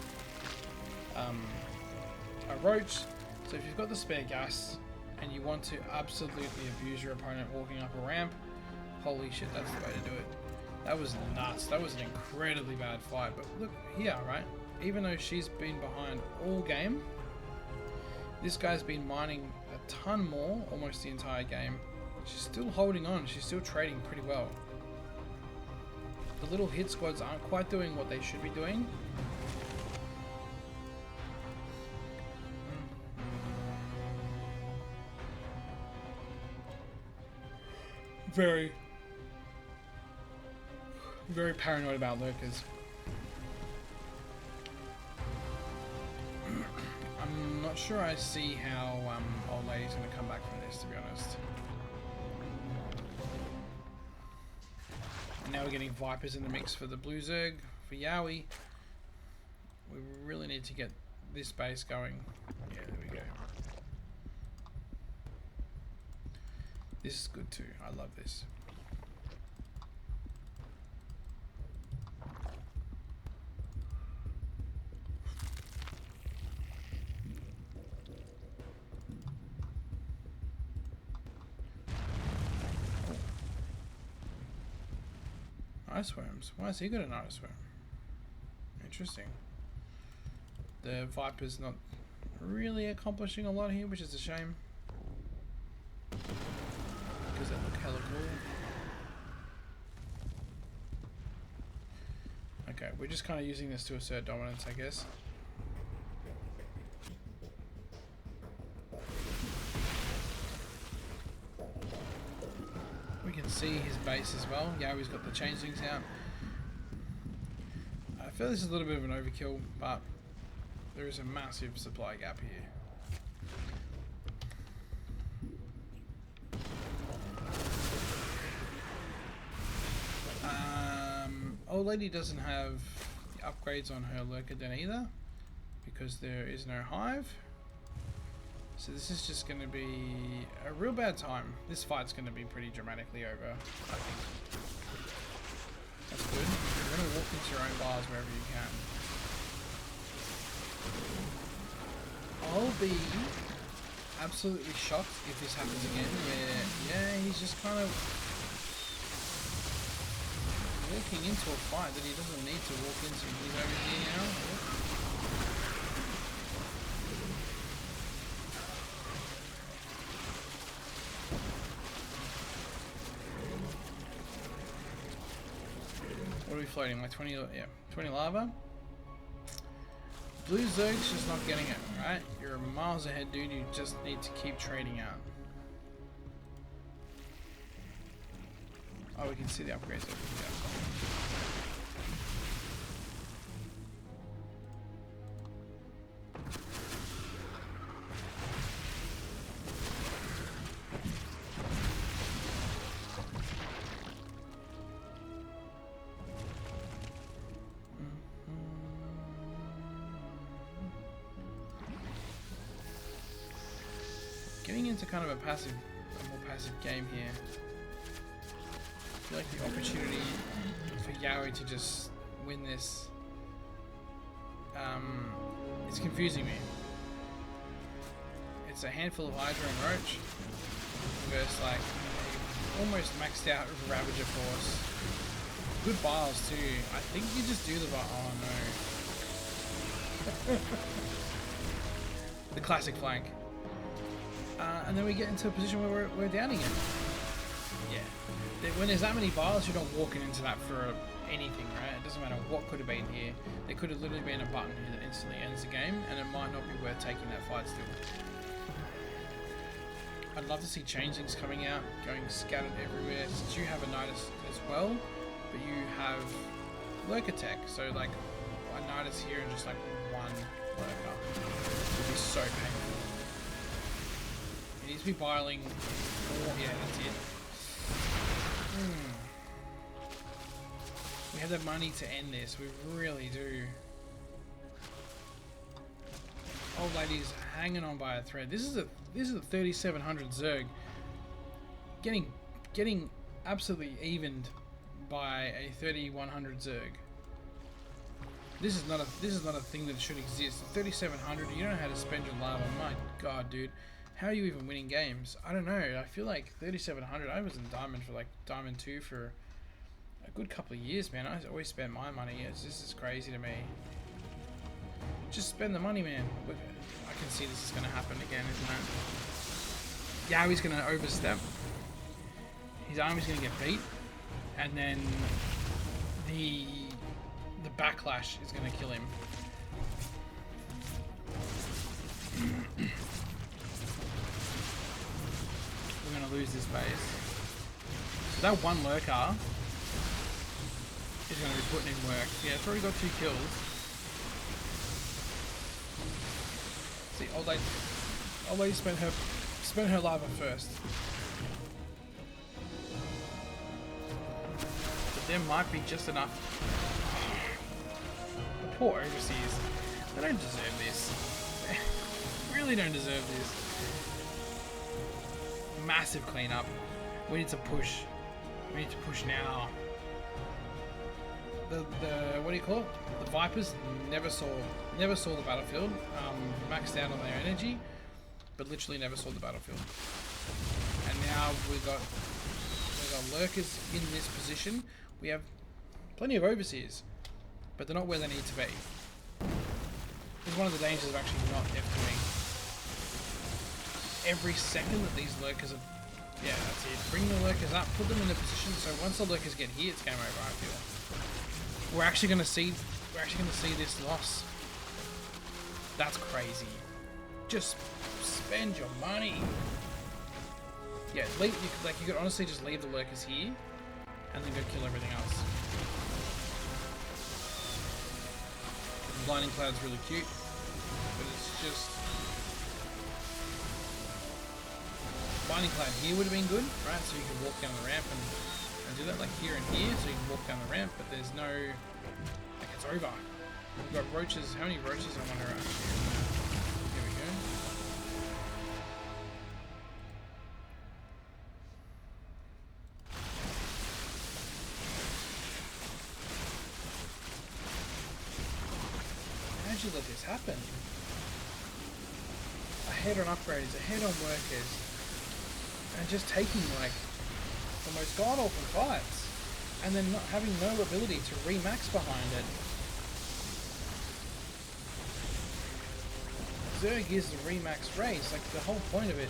a Roach. So if you've got the spare gas and you want to absolutely abuse your opponent walking up a ramp, holy shit, that's the way to do it. That was nuts. That was an incredibly bad fight. But look here, right? Even though she's been behind all game, this guy's been mining a ton more almost the entire game. She's still holding on. She's still trading pretty well. The little hit squads aren't quite doing what they should be doing. Very paranoid about lurkers. I'm not sure I see how Oldlady's going to come back from this, to be honest. And now we're getting Vipers in the mix for the Blue Zerg, for Yawie. We really need to get this base going. Yeah, there we go. This is good too. I love this. Ice worms. Why has he got an ice worm? Interesting. The Viper's not really accomplishing a lot here, which is a shame. Because they look hella cool. Okay, we're just kind of using this to assert dominance, I guess. We can see his base as well. Yawie's got the changelings out. I feel this is a little bit of an overkill, but there is a massive supply gap here. Oldlady doesn't have the upgrades on her lurker den either, because there is no hive. So this is just going to be a real bad time. This fight's going to be pretty dramatically over, I think. That's good. You're going to walk into your own bars wherever you can. I'll be absolutely shocked if this happens again, where, yeah, he's just kind of walking into a fight that he doesn't need to walk into. He's over here now. What are we floating? Like 20, yeah, 20 lava? Blue Zerg's just not getting it, right? You're miles ahead, dude. You just need to keep trading out. Oh, we can see the upgrades over here. Getting into kind of a more passive game here. I feel like the opportunity for Yawie to just win this is confusing me. It's a handful of Hydra and Roach versus like almost maxed out Ravager force. Good bars too. I think you just do the bar. Oh no. The classic flank. And then we get into a position where we're down again. Yeah. When there's that many bars, you're not walking into that for anything, right? It doesn't matter what could have been here. There could have literally been a button here that instantly ends the game, and it might not be worth taking that fight still. I'd love to see changelings coming out, going scattered everywhere, since you have a Nidus as well, but you have lurker tech, so like a Nidus here and just like one lurker would be so painful. It needs to be biling. Oh, yeah, that's it. We have the money to end this. We really do. Old lady's hanging on by a thread. This is a 3700 Zerg getting absolutely evened by a 3100 Zerg. This is not a thing that should exist. 3700. You don't know how to spend your lava. My God, dude. How are you even winning games? I don't know. I feel like 3700. I was in Diamond for like Diamond 2 for a good couple of years, man. I always spend my money. This is crazy to me. Just spend the money, man. Look, I can see this is going to happen again, isn't it? Yawie's going to overstep. His army's going to get beat, and then the backlash is going to kill him. We're going to lose this base. So that one lurker is going to be putting in work. Yeah, it's already got 2 kills. See, old lady spent her lava first. But there might be just enough. The poor overseas. They don't deserve this. They really don't deserve this. Massive cleanup. We need to push. We need to push now. The what do you call it? The Vipers never saw the battlefield. Maxed out on their energy, but literally never saw the battlefield. And now we've got lurkers in this position. We have plenty of overseers, but they're not where they need to be. It's one of the dangers of actually not F2ing. Every second that these lurkers are, yeah, that's it. Bring the lurkers up, put them in a position so once the lurkers get here, it's game over. I feel. We're actually going to see this loss. That's crazy. Just spend your money. Yeah, you could honestly just leave the lurkers here and then go kill everything else. The blinding cloud's really cute, but it's just blinding cloud here would have been good, right? So you can walk down the ramp and do that, like here and here, so you can walk down the ramp, but there's no, like, it's over. We've got roaches. How many roaches I wonder actually? Here we go. How'd you let this happen? ahead on upgrades, ahead on workers, and just taking like the most god awful fights, and then not having no ability to remax behind it. Zerg is the remax race, like the whole point of it.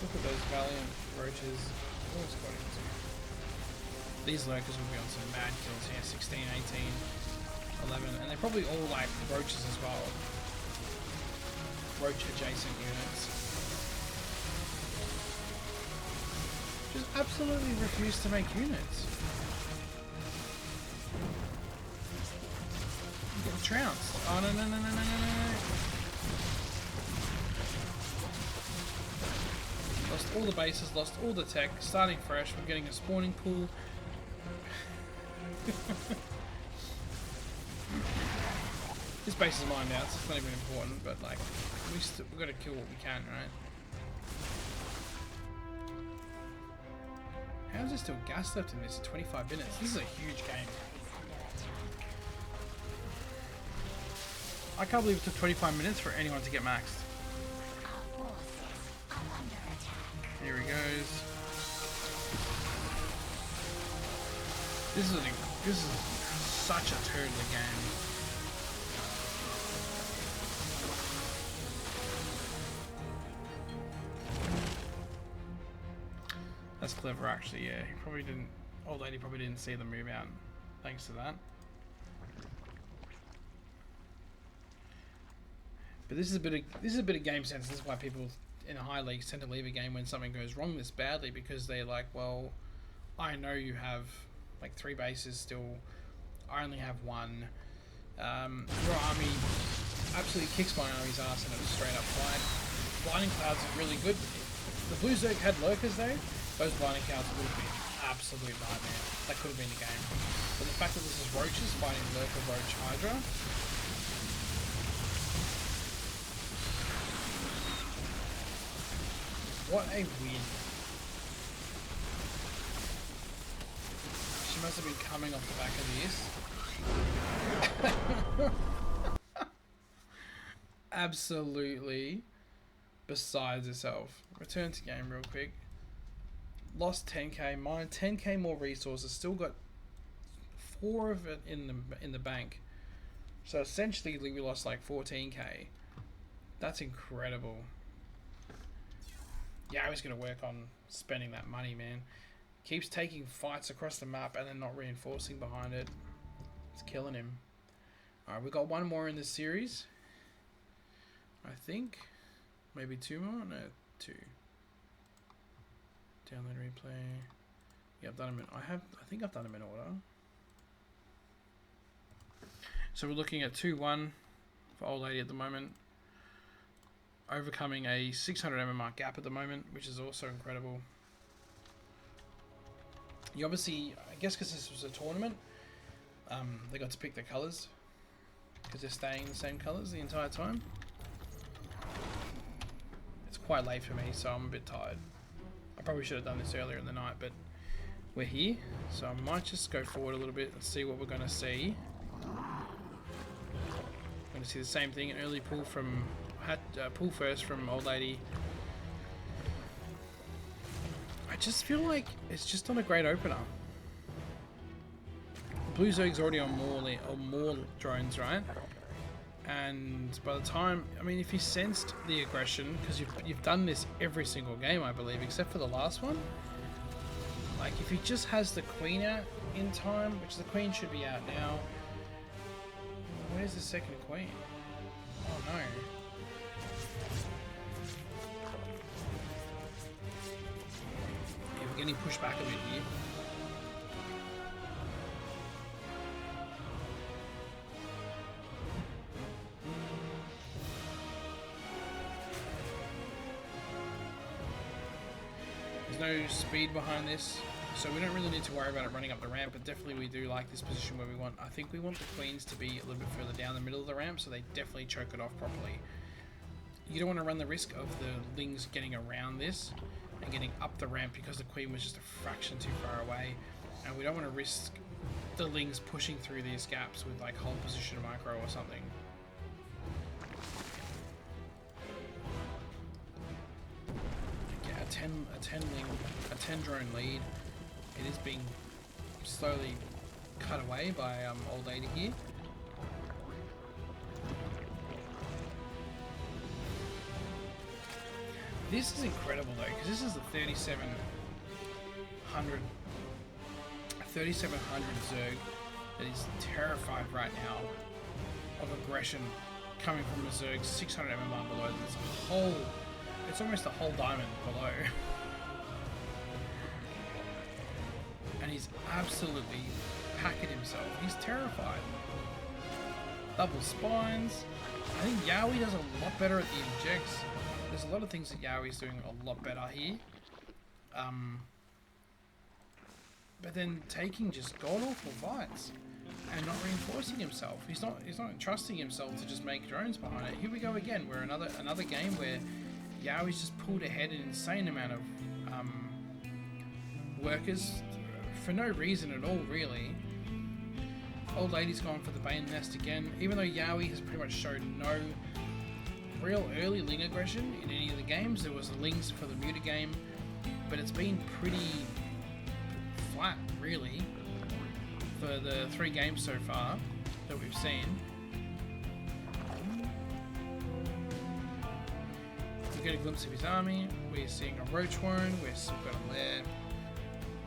Look at those valiant roaches. Almost got into. These lurkers will be on some mad kills here, 16, 18, 11, and they're probably all like roaches as well. Roach adjacent units. Just absolutely refuse to make units. I'm getting trounced. Oh no no no no no no no. Lost all the bases, lost all the tech, starting fresh, we're getting a spawning pool. This base is mined out, so it's not even important, but like, we've got to kill what we can, right? How is there still gas left in this? 25 minutes. This is a huge game. I can't believe it took 25 minutes for anyone to get maxed. Here he goes. This is such a turtle game. That's clever, actually. Yeah, he probably didn't. Old lady probably didn't see the move out. Thanks to that. But this is a bit of game sense. This is why people in the high leagues tend to leave a game when something goes wrong this badly, because they're like, well, I know you have like 3 bases still. I only have 1. Your army absolutely kicks my army's ass in a straight up fight. Blinding clouds are really good. If the blue Zerg had lurkers though, those blinding clouds would have been absolute nightmare. That could have been the game. But the fact that this is roaches fighting lurker roach hydra. What a win. She must have been coming off the back of this. Absolutely besides herself. Return to game real quick. Lost 10k, mined 10k more resources, still got 4 of it in the bank. So essentially we lost like 14k. That's incredible. Yeah, I was going to work on spending that money, man. Keeps taking fights across the map and then not reinforcing behind it. It's killing him. Alright, we've got 1 more in this series. I think. Maybe 2 more? No, 2. Download replay. Yeah, I've done them in. I think I've done them in order. So we're looking at 2-1 for Old Lady at the moment. Overcoming a 600 MMR gap at the moment, which is also incredible. You obviously, I guess because this was a tournament, they got to pick their colours because they're staying the same colours the entire time. It's quite late for me, so I'm a bit tired. I probably should have done this earlier in the night, but we're here, so I might just go forward a little bit and see what we're going to see. I'm going to see the same thing, an early pull from... pull first from Old Lady. I just feel like it's just not a great opener. Blue Zerg's already on more drones, right? And by the time, I mean, if he sensed the aggression, because you've done this every single game, I believe, except for the last one. Like, if he just has the queen out in time, which the queen should be out now. Where's the second queen? Oh no. Yeah, we're getting pushed back a bit here. There's no speed behind this, so we don't really need to worry about it running up the ramp, but definitely we do like this position where we want, I think we want the queens to be a little bit further down the middle of the ramp so they definitely choke it off properly. You don't want to run the risk of the lings getting around this and getting up the ramp because the queen was just a fraction too far away, and we don't want to risk the Lings pushing through these gaps with like hold position micro or something. Yeah, a 10 drone lead. It is being slowly cut away by Oldlady here. This is incredible though, because this is the 3700 Zerg that is terrified right now of aggression coming from a Zerg 600 MMR below. There's a whole, it's almost a whole diamond below. And he's absolutely packing himself. He's terrified. Double spines. I think Yawie does a lot better at the injects. There's a lot of things that Yawie's doing a lot better here. But then taking just god-awful fights and not reinforcing himself. He's not trusting himself to just make drones behind it. Here we go again. We're another game where Yawie's just pulled ahead an insane amount of workers for no reason at all, really. Oldlady's gone for the Bane Nest again, even though Yawie has pretty much showed no real early Ling aggression in any of the games. There was the Lings for the Muta game, but it's been pretty flat, really, for the 3 games so far that we've seen. We get a glimpse of his army. We're seeing a Roach Warren. We've got a Lair.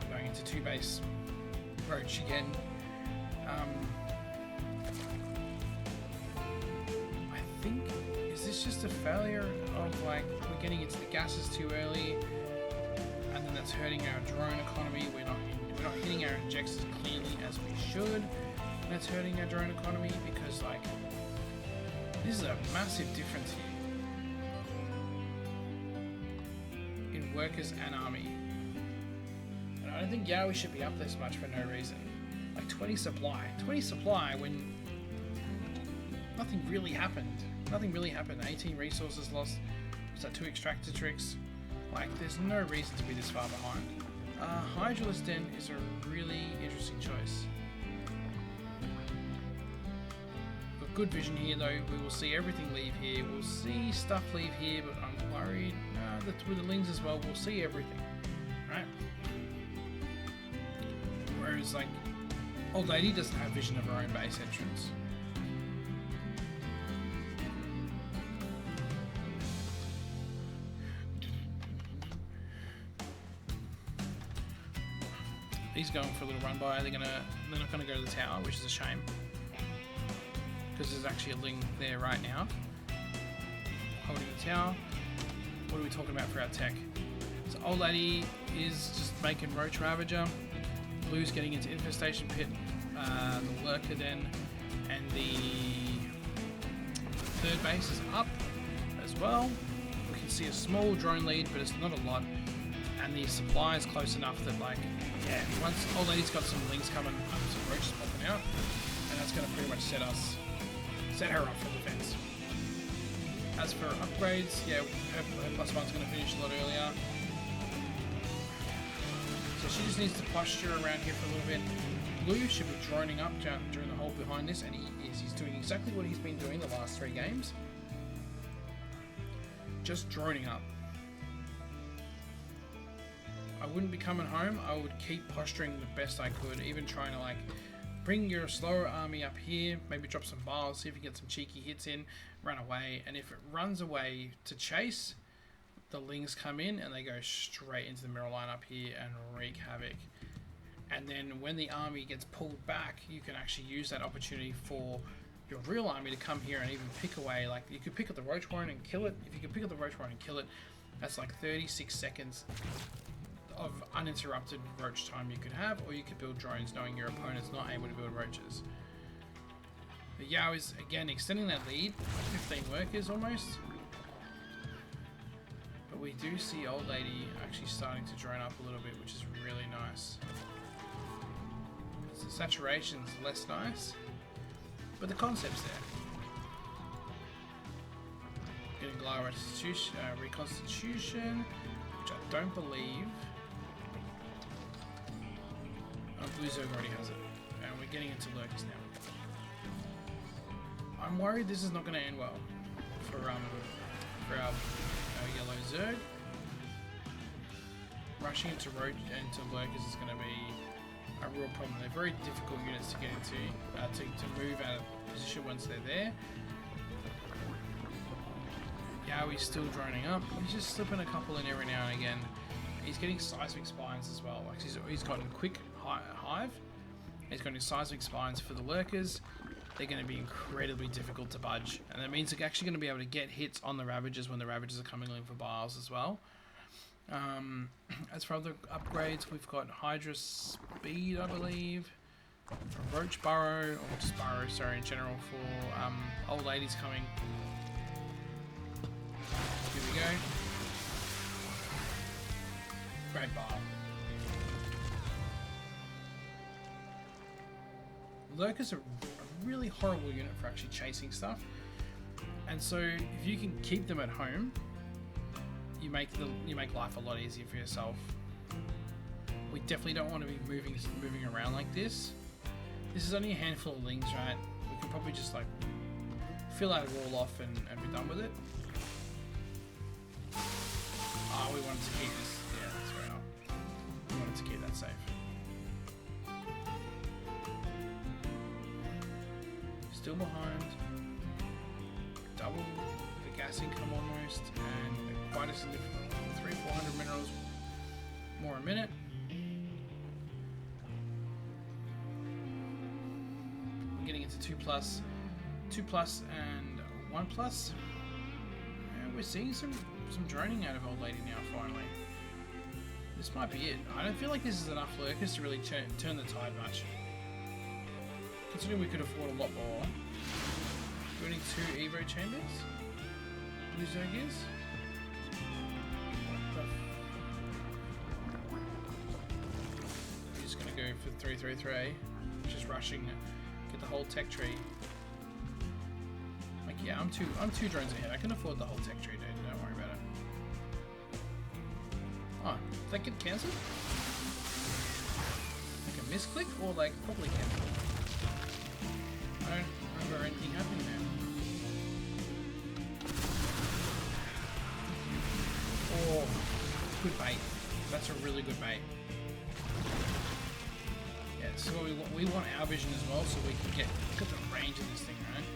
We're going into 2 base Roach again. I think, is this just a failure of like we're getting into the gases too early, and then that's hurting our drone economy? We're not hitting our injects as cleanly as we should, and that's hurting our drone economy because like this is a massive difference here in workers and army. And I don't think Yawie should be up this much for no reason. Like 20 supply when nothing really happened. 18 resources lost. Was that 2 extractor tricks? Like, there's no reason to be this far behind. Hydralis Den is a really interesting choice. Got good vision here though. We will see everything leave here. We'll see stuff leave here, but I'm worried that with the Lings as well, we'll see everything. Right? Whereas like Oldlady doesn't have vision of her own base entrance. He's going for a little run by. They're not gonna go to the tower, which is a shame, because there's actually a Ling there right now holding the tower. What are we talking about for our tech? So Oldlady is just making Roach Ravager. Blue's getting into Infestation Pit, the Lurker Den, and the 3rd base is up as well. We can see a small drone lead, but it's not a lot. And the supply is close enough that, like, yeah, once Oldlady's got some Lings coming, some Roaches popping out, and that's going to pretty much set her up for defense. As for upgrades, yeah, her +1's going to finish a lot earlier. So she just needs to posture around here for a little bit. Blue should be droning up during the hold behind this, and he is. He's doing exactly what he's been doing the last 3 games. Just droning up. I wouldn't be coming home. I would keep posturing the best I could, even trying to like bring your slower army up here, maybe drop some bars, see if you get some cheeky hits in, run away, and if it runs away to chase, the Lings come in and they go straight into the mirror line up here and wreak havoc. And then when the army gets pulled back, you can actually use that opportunity for your real army to come here and even pick away. Like, you could pick up the Roach Warren and kill it. If you could pick up the Roach Warren and kill it, that's like 36 seconds of uninterrupted roach time you could have, or you could build drones knowing your opponent's not able to build roaches. The Yao is again extending that lead, 15 workers almost. But we do see Oldlady actually starting to drone up a little bit, which is really nice. So saturation's less nice, but the concept's there. Getting Glide Reconstitution, which I don't believe. Blue Zerg already has it. And we we're getting into lurkers now. I'm worried this is not going to end well for our yellow Zerg. Rushing into lurkers is going to be a real problem. They're very difficult units to get into, to move out of position once they're there. Yawie's still droning up. He's just slipping a couple in every now and again. He's getting seismic spines as well. Like he's gotten quick hive. He's got his seismic spines for the lurkers. They're going to be incredibly difficult to budge, and that means they're actually going to be able to get hits on the Ravagers when the Ravagers are coming in for biles as well. As for other upgrades, we've got Hydra Speed, I believe, from Roach Burrow, or just Burrow, sorry, in general, for Old Ladies coming. Here we go. Great bar. Lurkers are a really horrible unit for actually chasing stuff, and so if you can keep them at home, you make life a lot easier for yourself. We definitely don't want to be moving around like this. This is only a handful of lings, right? We can probably just like fill our wall off and be done with it. Oh, we wanted to keep this. Yeah, that's fair enough. We wanted to keep that safe. Still behind. Double the gas income almost, and quite a significant 300-400 minerals more a minute. We're getting into 2+, and 1+, and we're seeing some droning out of Old Lady now. Finally, this might be it. I don't feel like this is enough lurkers to really turn the tide much. Considering we could afford a lot more. We're getting 2 Evo chambers. Blue Zerg is. We're just gonna go for 333, just rushing, get the whole tech tree. Like yeah, I'm two drones ahead. I can afford the whole tech tree, dude. Don't worry about it. Oh, did that get cancelled? Like a misclick or like probably cancelled? I don't remember anything happening there. Oh, good bait. That's a really good bait. Yeah, so we want our vision as well, so we can get look at the range of this thing, right?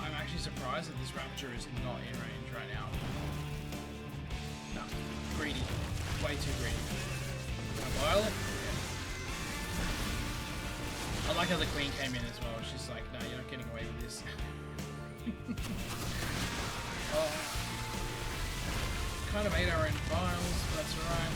I'm actually surprised that this Ravager is not in range right now. No, greedy. Way too greedy. Gonna bile it? I like how the Queen came in as well. She's like, no, you're not getting away with this. Oh. Kind of ate our own files, but that's alright.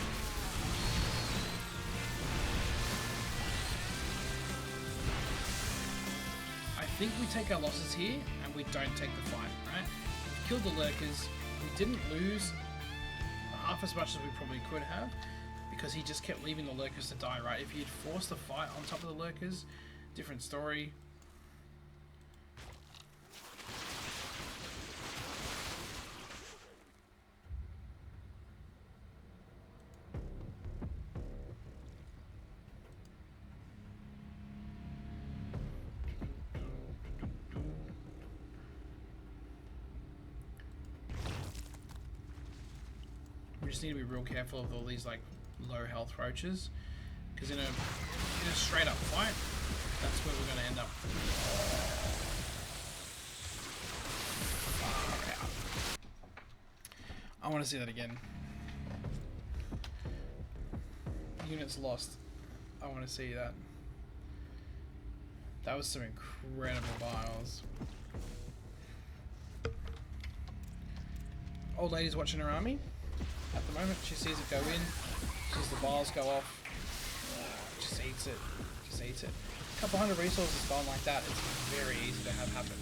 I think we take our losses here, and we don't take the fight, right? We've killed the lurkers. We didn't lose half as much as we probably could have, because he just kept leaving the lurkers to die, right? If he had forced the fight on top of the lurkers, different story. We just need to be real careful of all these like low health roaches, because in a straight up fight, that's where we're going to end up. Far out. I want to see that again. Units lost. I want to see that. That was some incredible biles. Old Lady's watching her army. At the moment, she sees it go in, sees the biles go off, just eats it, A couple hundred resources gone like that, it's very easy to have happen.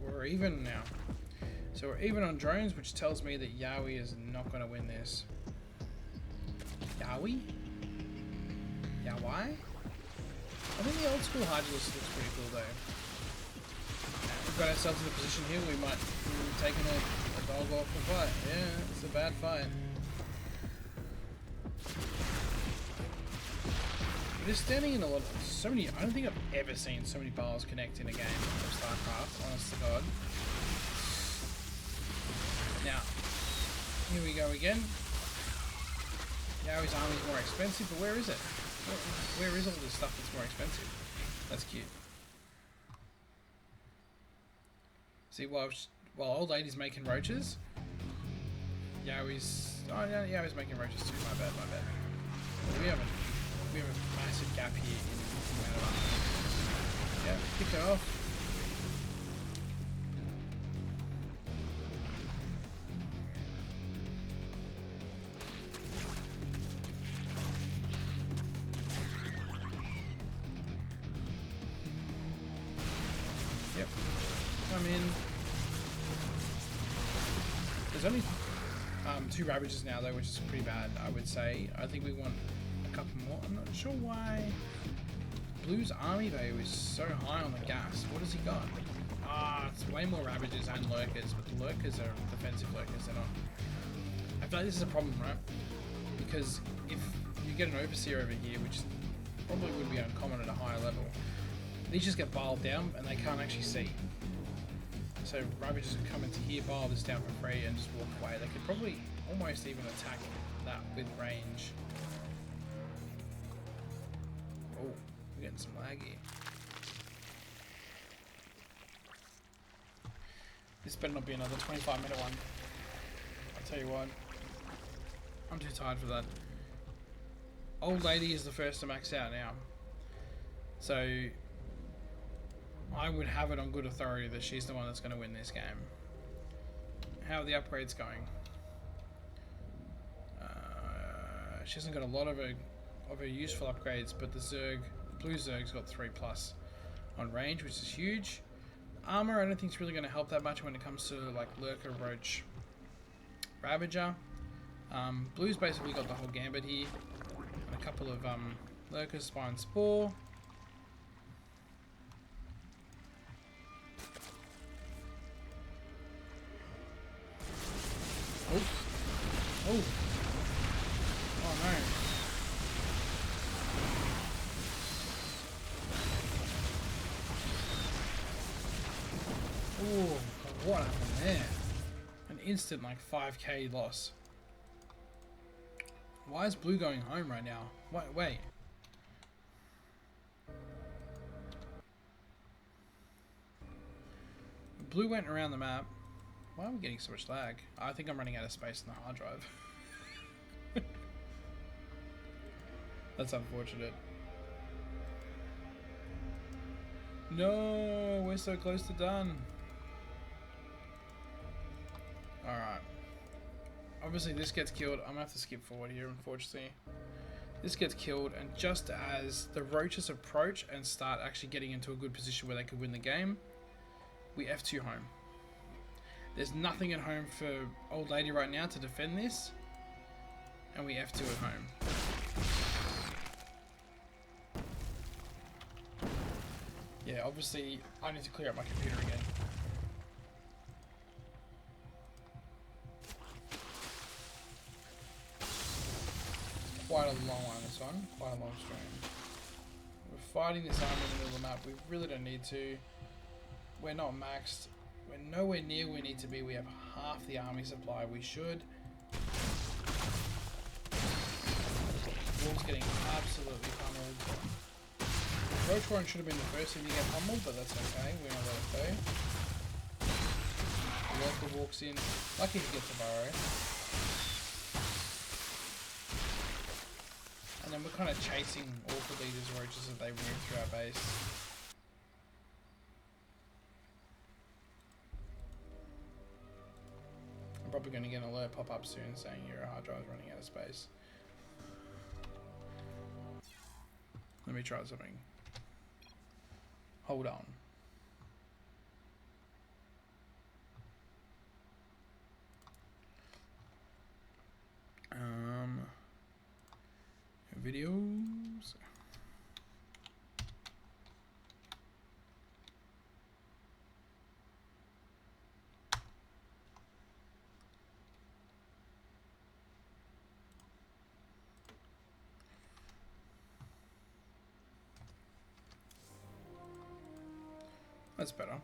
We're even now. So we're even on drones, which tells me that Yawie is not going to win this. Yawie? Yawie? I think the old school Hydrolus looks pretty cool though. we've got ourselves in a position here, we might be taking a dog off the fight. Yeah, it's a bad fight. We're just standing in a lot of, so many, I don't think I've ever seen so many bars connect in a game of StarCraft, honest to God. Now, here we go again. Yawie's army is more expensive, but where is it? Where is all this stuff that's more expensive? That's cute. See, while old lady's making roaches, Yawie's... Oh, yeah, Yawie's making roaches too. My bad, my bad. But we have a massive gap here in the amount of army. Yeah, kick her off. Yep. I'm in. There's only 2 Ravagers now though, which is pretty bad, I would say. I think we want a couple more. I'm not sure why Blue's army though is so high on the gas. What has he got? Ah, it's way more Ravagers and Lurkers, but the Lurkers are defensive Lurkers, they're not. I feel like this is a problem, right? Because if you get an Overseer over here, which probably would be uncommon at a higher level, these just get barled down and they can't actually see. So Ravagers could come into here, barl this down for free and just walk away. They could probably almost even attack that with range. Oh, we're getting some lag here. This better not be another 25-minute one. I'll tell you what. I'm too tired for that. Old lady is the first to max out now. So I would have it on good authority that she's the one that's going to win this game. How are the upgrades going? She hasn't got a lot of her useful upgrades, but the Zerg, blue Zerg's got 3+ on range, which is huge. Armor, I don't think it's really going to help that much when it comes to like Lurker, Roach, Ravager. Blue's basically got the whole gambit here, and a couple of Lurkers, Spine, Spore. Oh. Oh. Oh no. Oh, what happened there? An instant like 5k loss. Why is Blue going home right now? Wait. Blue went around the map. Why are we getting so much lag? I think I'm running out of space in the hard drive. That's unfortunate. No, we're so close to done. Alright. Obviously this gets killed. I'm gonna have to skip forward here, unfortunately. This gets killed, and just as the Roaches approach and start actually getting into a good position where they could win the game, we F2 home. There's nothing at home for Old Lady right now to defend this, and we F2 at home. Yeah, obviously I need to clear up my computer again. Quite a long one, this one. Quite a long stream. We're fighting this army in the middle of the map. We really don't need to. We're not maxed. We're nowhere near where we need to be. We have half the army supply. We should. Wall's getting absolutely pummeled. Roach Warren should have been the first thing to get pummeled, but that's okay. We're gonna let it go. The Lurker walks in. Lucky he gets a burrow. And then we're kind of chasing all the leaders' roaches that they move through our base. I'm probably going to get an alert pop up soon saying your hard drive is running out of space. Let me try something. Hold on. Videos. That's better.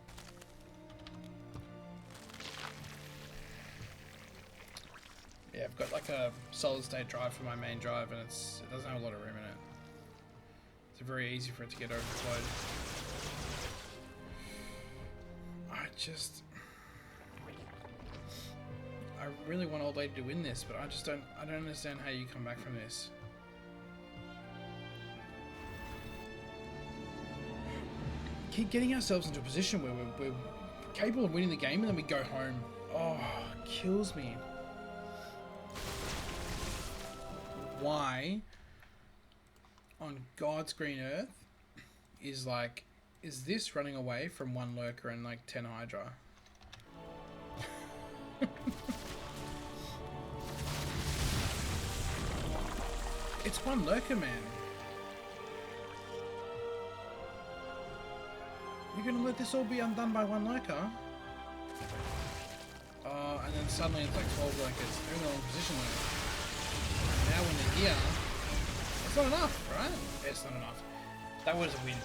Yeah, I've got like a solid state drive for my main drive, and it doesn't have a lot of room in it. It's very easy for it to get overflowed. I really want Oldlady to win this, but I don't understand how you come back from this. Keep getting ourselves into a position where we're capable of winning the game and then we go home. Oh, kills me. Why on God's green earth is this running away from one lurker and like 10 Hydra? It's one lurker, man. You're gonna let this all be undone by one lurker? And then suddenly it's like 12 lurkers. They're in the wrong position though. Now when they're here, it's not enough, right? It's not enough. That was a win.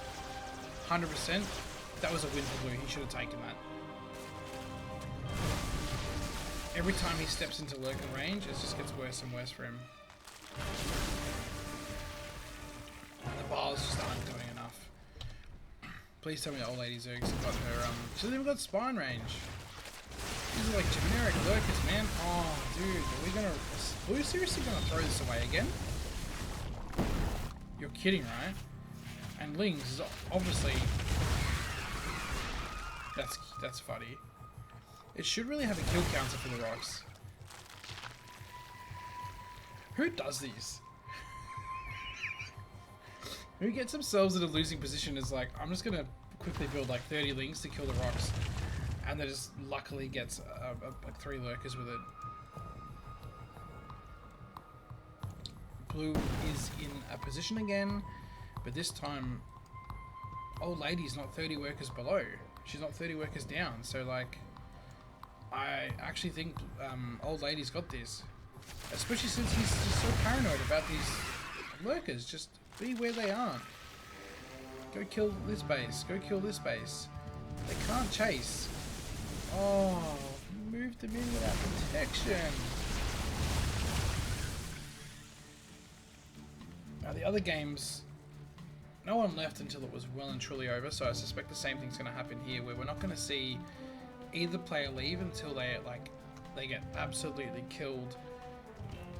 100%. That was a win for Blue. He should have taken that. Every time he steps into lurker range, it just gets worse and worse for him. And the bars just aren't doing enough. Please tell me that Oldlady Zerg's got her, she hasn't even got spine range. These are like generic lurkers, man. Oh, dude, are we seriously gonna throw this away again? You're kidding, right? And Lings is obviously... That's funny. It should really have a kill counter for the rocks. Who does these? Who gets themselves in a losing position is like, I'm just gonna quickly build like 30 Lings to kill the rocks, and then just luckily gets like 3 lurkers with it. Blue is in a position again, but this time Oldlady's not 30 workers below. She's not 30 workers down, so like I actually think Oldlady's got this. Especially since he's just so paranoid about these lurkers. Just be where they are. Go kill this base. Go kill this base. They can't chase. Oh, moved them in without protection. Now the other games, no one left until it was well and truly over, so I suspect the same thing's going to happen here, where we're not going to see either player leave until they get absolutely killed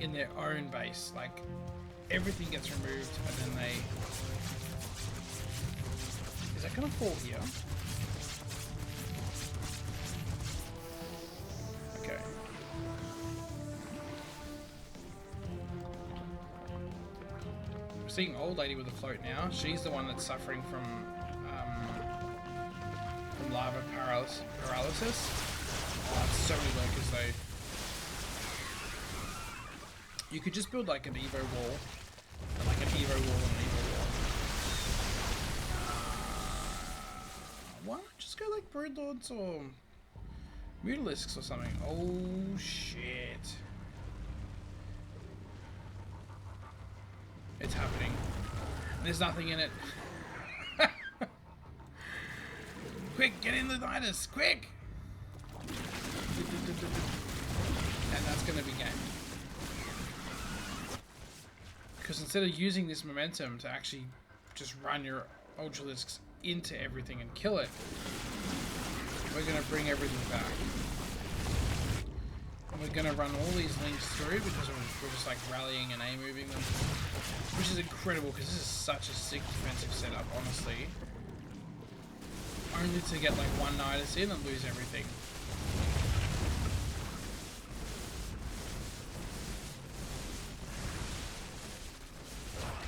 in their own base. Like everything gets removed, and then they... Is that going to fall here? Okay. We're seeing Oldlady with a float now. She's the one that's suffering from lava paralysis. Oh, so many lurkers though. You could just build like an Evo wall, and like an Evo wall and an Evo wall. Why not just go like Broodlords or Mutalisks or something? Oh shit. It's happening. There's nothing in it. Quick, get in the Nidus, quick! And that's gonna be game. Because instead of using this momentum to actually just run your Ultralisks into everything and kill it, we're gonna bring everything back. And we're gonna run all these links through because we're just like rallying and A-moving them. Which is incredible because this is such a sick defensive setup, honestly. Only to get like one Nidus in and lose everything.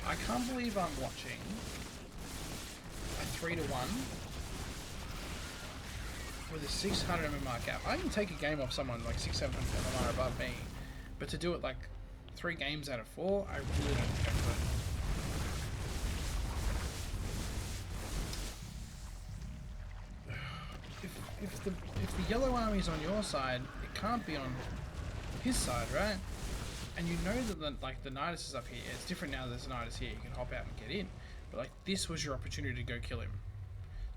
I can't believe I'm watching a 3-1 with a 600 MMR gap. I can take a game off someone like 600-700 MMR above me, but to do it like 3 games out of 4, I really don't think I could. If the yellow army's on your side, it can't be on his side, right? And you know that the Nidus is up here. It's different now that there's a Nidus here. You can hop out and get in. But like this was your opportunity to go kill him.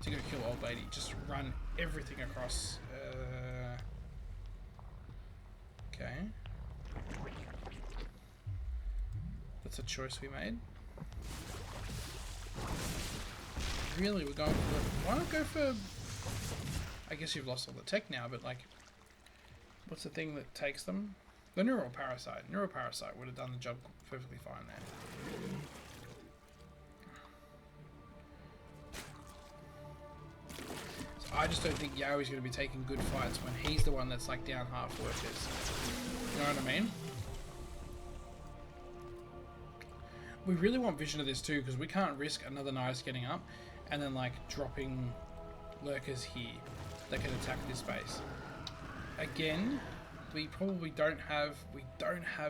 to go kill Old Lady. Just run everything across. Okay. That's a choice we made. Really, we're going for... Why not go for... I guess you've lost all the tech now, but like... What's the thing that takes them? The neural parasite. Neural parasite would have done the job perfectly fine there. So I just don't think Yawie's going to be taking good fights when he's the one that's like down half workers. You know what I mean? We really want vision of this too, because we can't risk another Nidus getting up and then like dropping lurkers here that can attack this base. Again, we probably don't have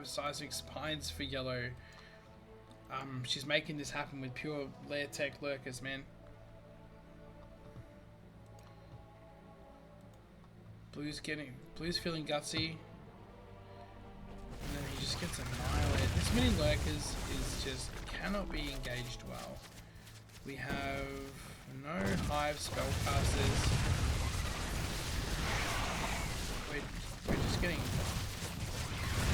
seismic spines for yellow. She's making this happen with pure lair tech lurkers, man. Blue's feeling gutsy. And then he just gets annihilated. This many lurkers is just cannot be engaged well. We have no hive spellcasters. We're just getting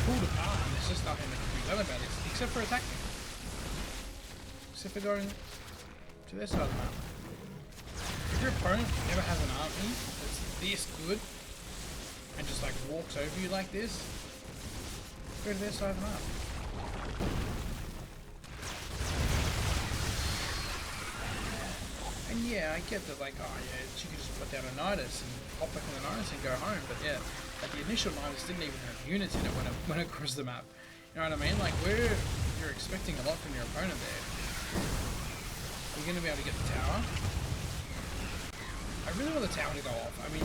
pulled apart and there's just nothing that can be done about this except for attacking. Except for going to their side of the map. If your opponent never has an army that's this good and just like walks over you like this, go to their side of the map. And yeah, I get that, like, oh yeah, she could just put down a Nidus and hop back on the Nidus and go home, but yeah, like the initial Nidus didn't even have units in it when it crossed the map. You know what I mean? Like, you're expecting a lot from your opponent there. We're going to be able to get the tower. I really want the tower to go off. I mean,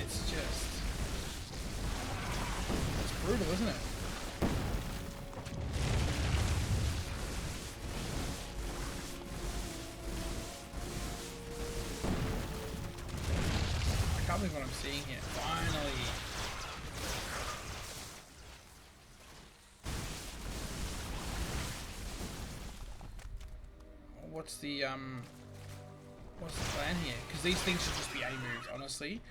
it's just... It's brutal, isn't it? I can't believe what I'm seeing here. Finally! What's the plan here? Because these things should just be A moves, honestly.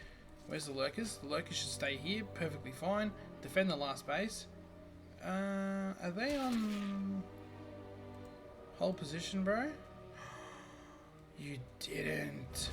Where's the lurkers? The lurkers should stay here, perfectly fine. Defend the last base. Are they on hold position, bro? You didn't.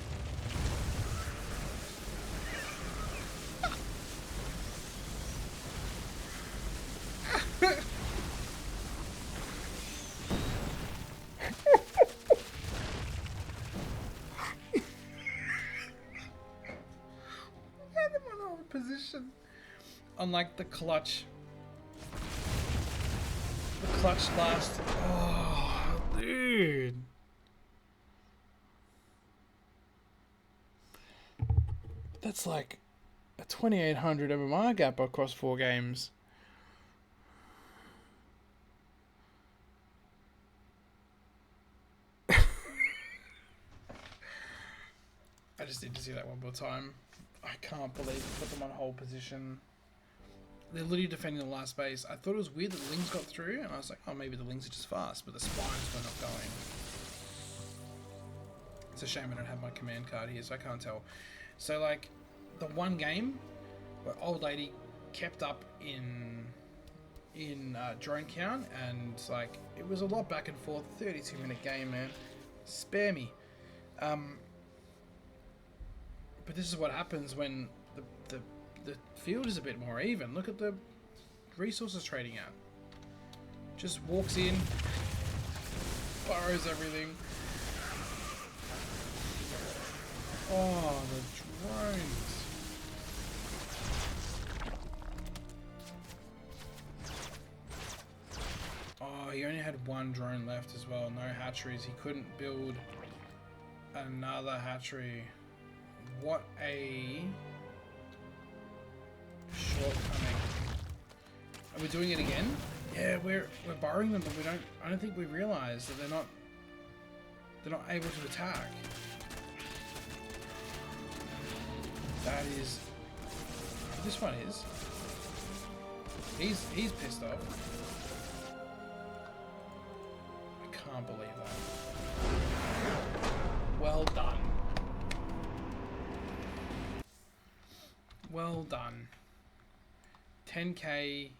Position on like the clutch blast. Oh, dude. That's like a 2800 MMR gap across 4 games. I just need to see that one more time. I can't believe it put them on hold position. They're literally defending the last base. I thought it was weird that the Lings got through, and I was like, oh, maybe the Lings are just fast, but the spines were not going. It's a shame I don't have my command card here, so I can't tell. So, like, the one game where Old Lady kept up in drone count, and, like, it was a lot back and forth. 32-minute game, man. Spare me. But this is what happens when the field is a bit more even. Look at the resources trading out. Just walks in, borrows everything. Oh, the drones. Oh, he only had one drone left as well. No hatcheries. He couldn't build another hatchery. What a shortcoming. Are we doing it again? Yeah, we're borrowing them, but I don't think we realize that they're not able to attack. That is, this one is. He's pissed off. I can't believe that. Well done. 10k.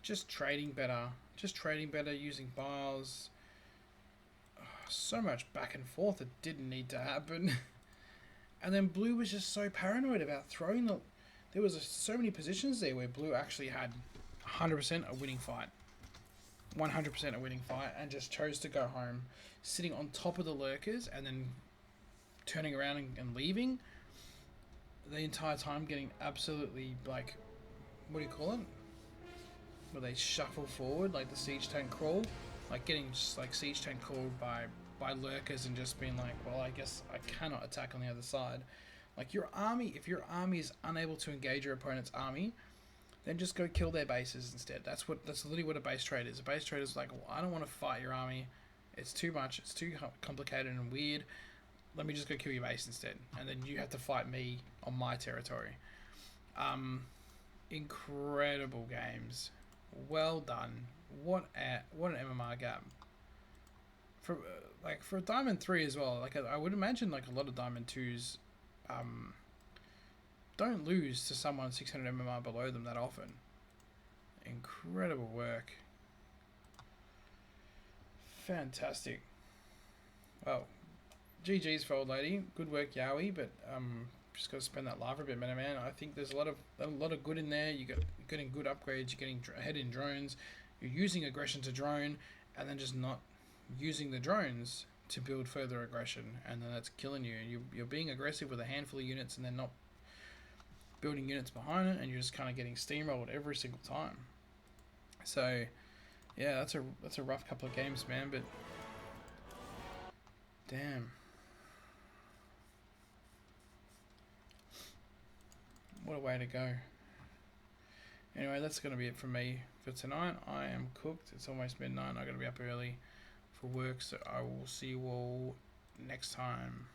Just trading better. Just trading better using bars. So much back and forth. It didn't need to happen. And then blue was just so paranoid about throwing the... There was so many positions there where blue actually had 100% a winning fight. 100% a winning fight, and just chose to go home, sitting on top of the lurkers and then turning around and leaving the entire time, getting absolutely, like, what do you call it? Where they shuffle forward, like the siege tank crawl, like getting just like siege tank crawled by lurkers and just being like, well, I guess I cannot attack on the other side. Like your army, if your army is unable to engage your opponent's army, then just go kill their bases instead. That's literally what a base trade is. A base trade is like, well, I don't want to fight your army. It's too much. It's too complicated and weird. Let me just go kill your base instead, and then you have to fight me on my territory. Incredible games. Well done. What an MMR gap. For for Diamond 3 as well. Like I would imagine like a lot of Diamond 2s don't lose to someone 600 MMR below them that often. Incredible work. Fantastic. Well, GG's for Oldlady. Good work, Yawie, but just got to spend that lava a bit, man. I think there's a lot of good in there. You're getting good upgrades. You're getting ahead in drones. You're using aggression to drone, and then just not using the drones to build further aggression, and then that's killing you. You're being aggressive with a handful of units, and then not building units behind it, and you're just kind of getting steamrolled every single time. So, yeah, that's a rough couple of games, man. But damn. What a way to go. Anyway, that's going to be it from me for tonight. I am cooked. It's almost midnight. I'm going to be up early for work, so I will see you all next time.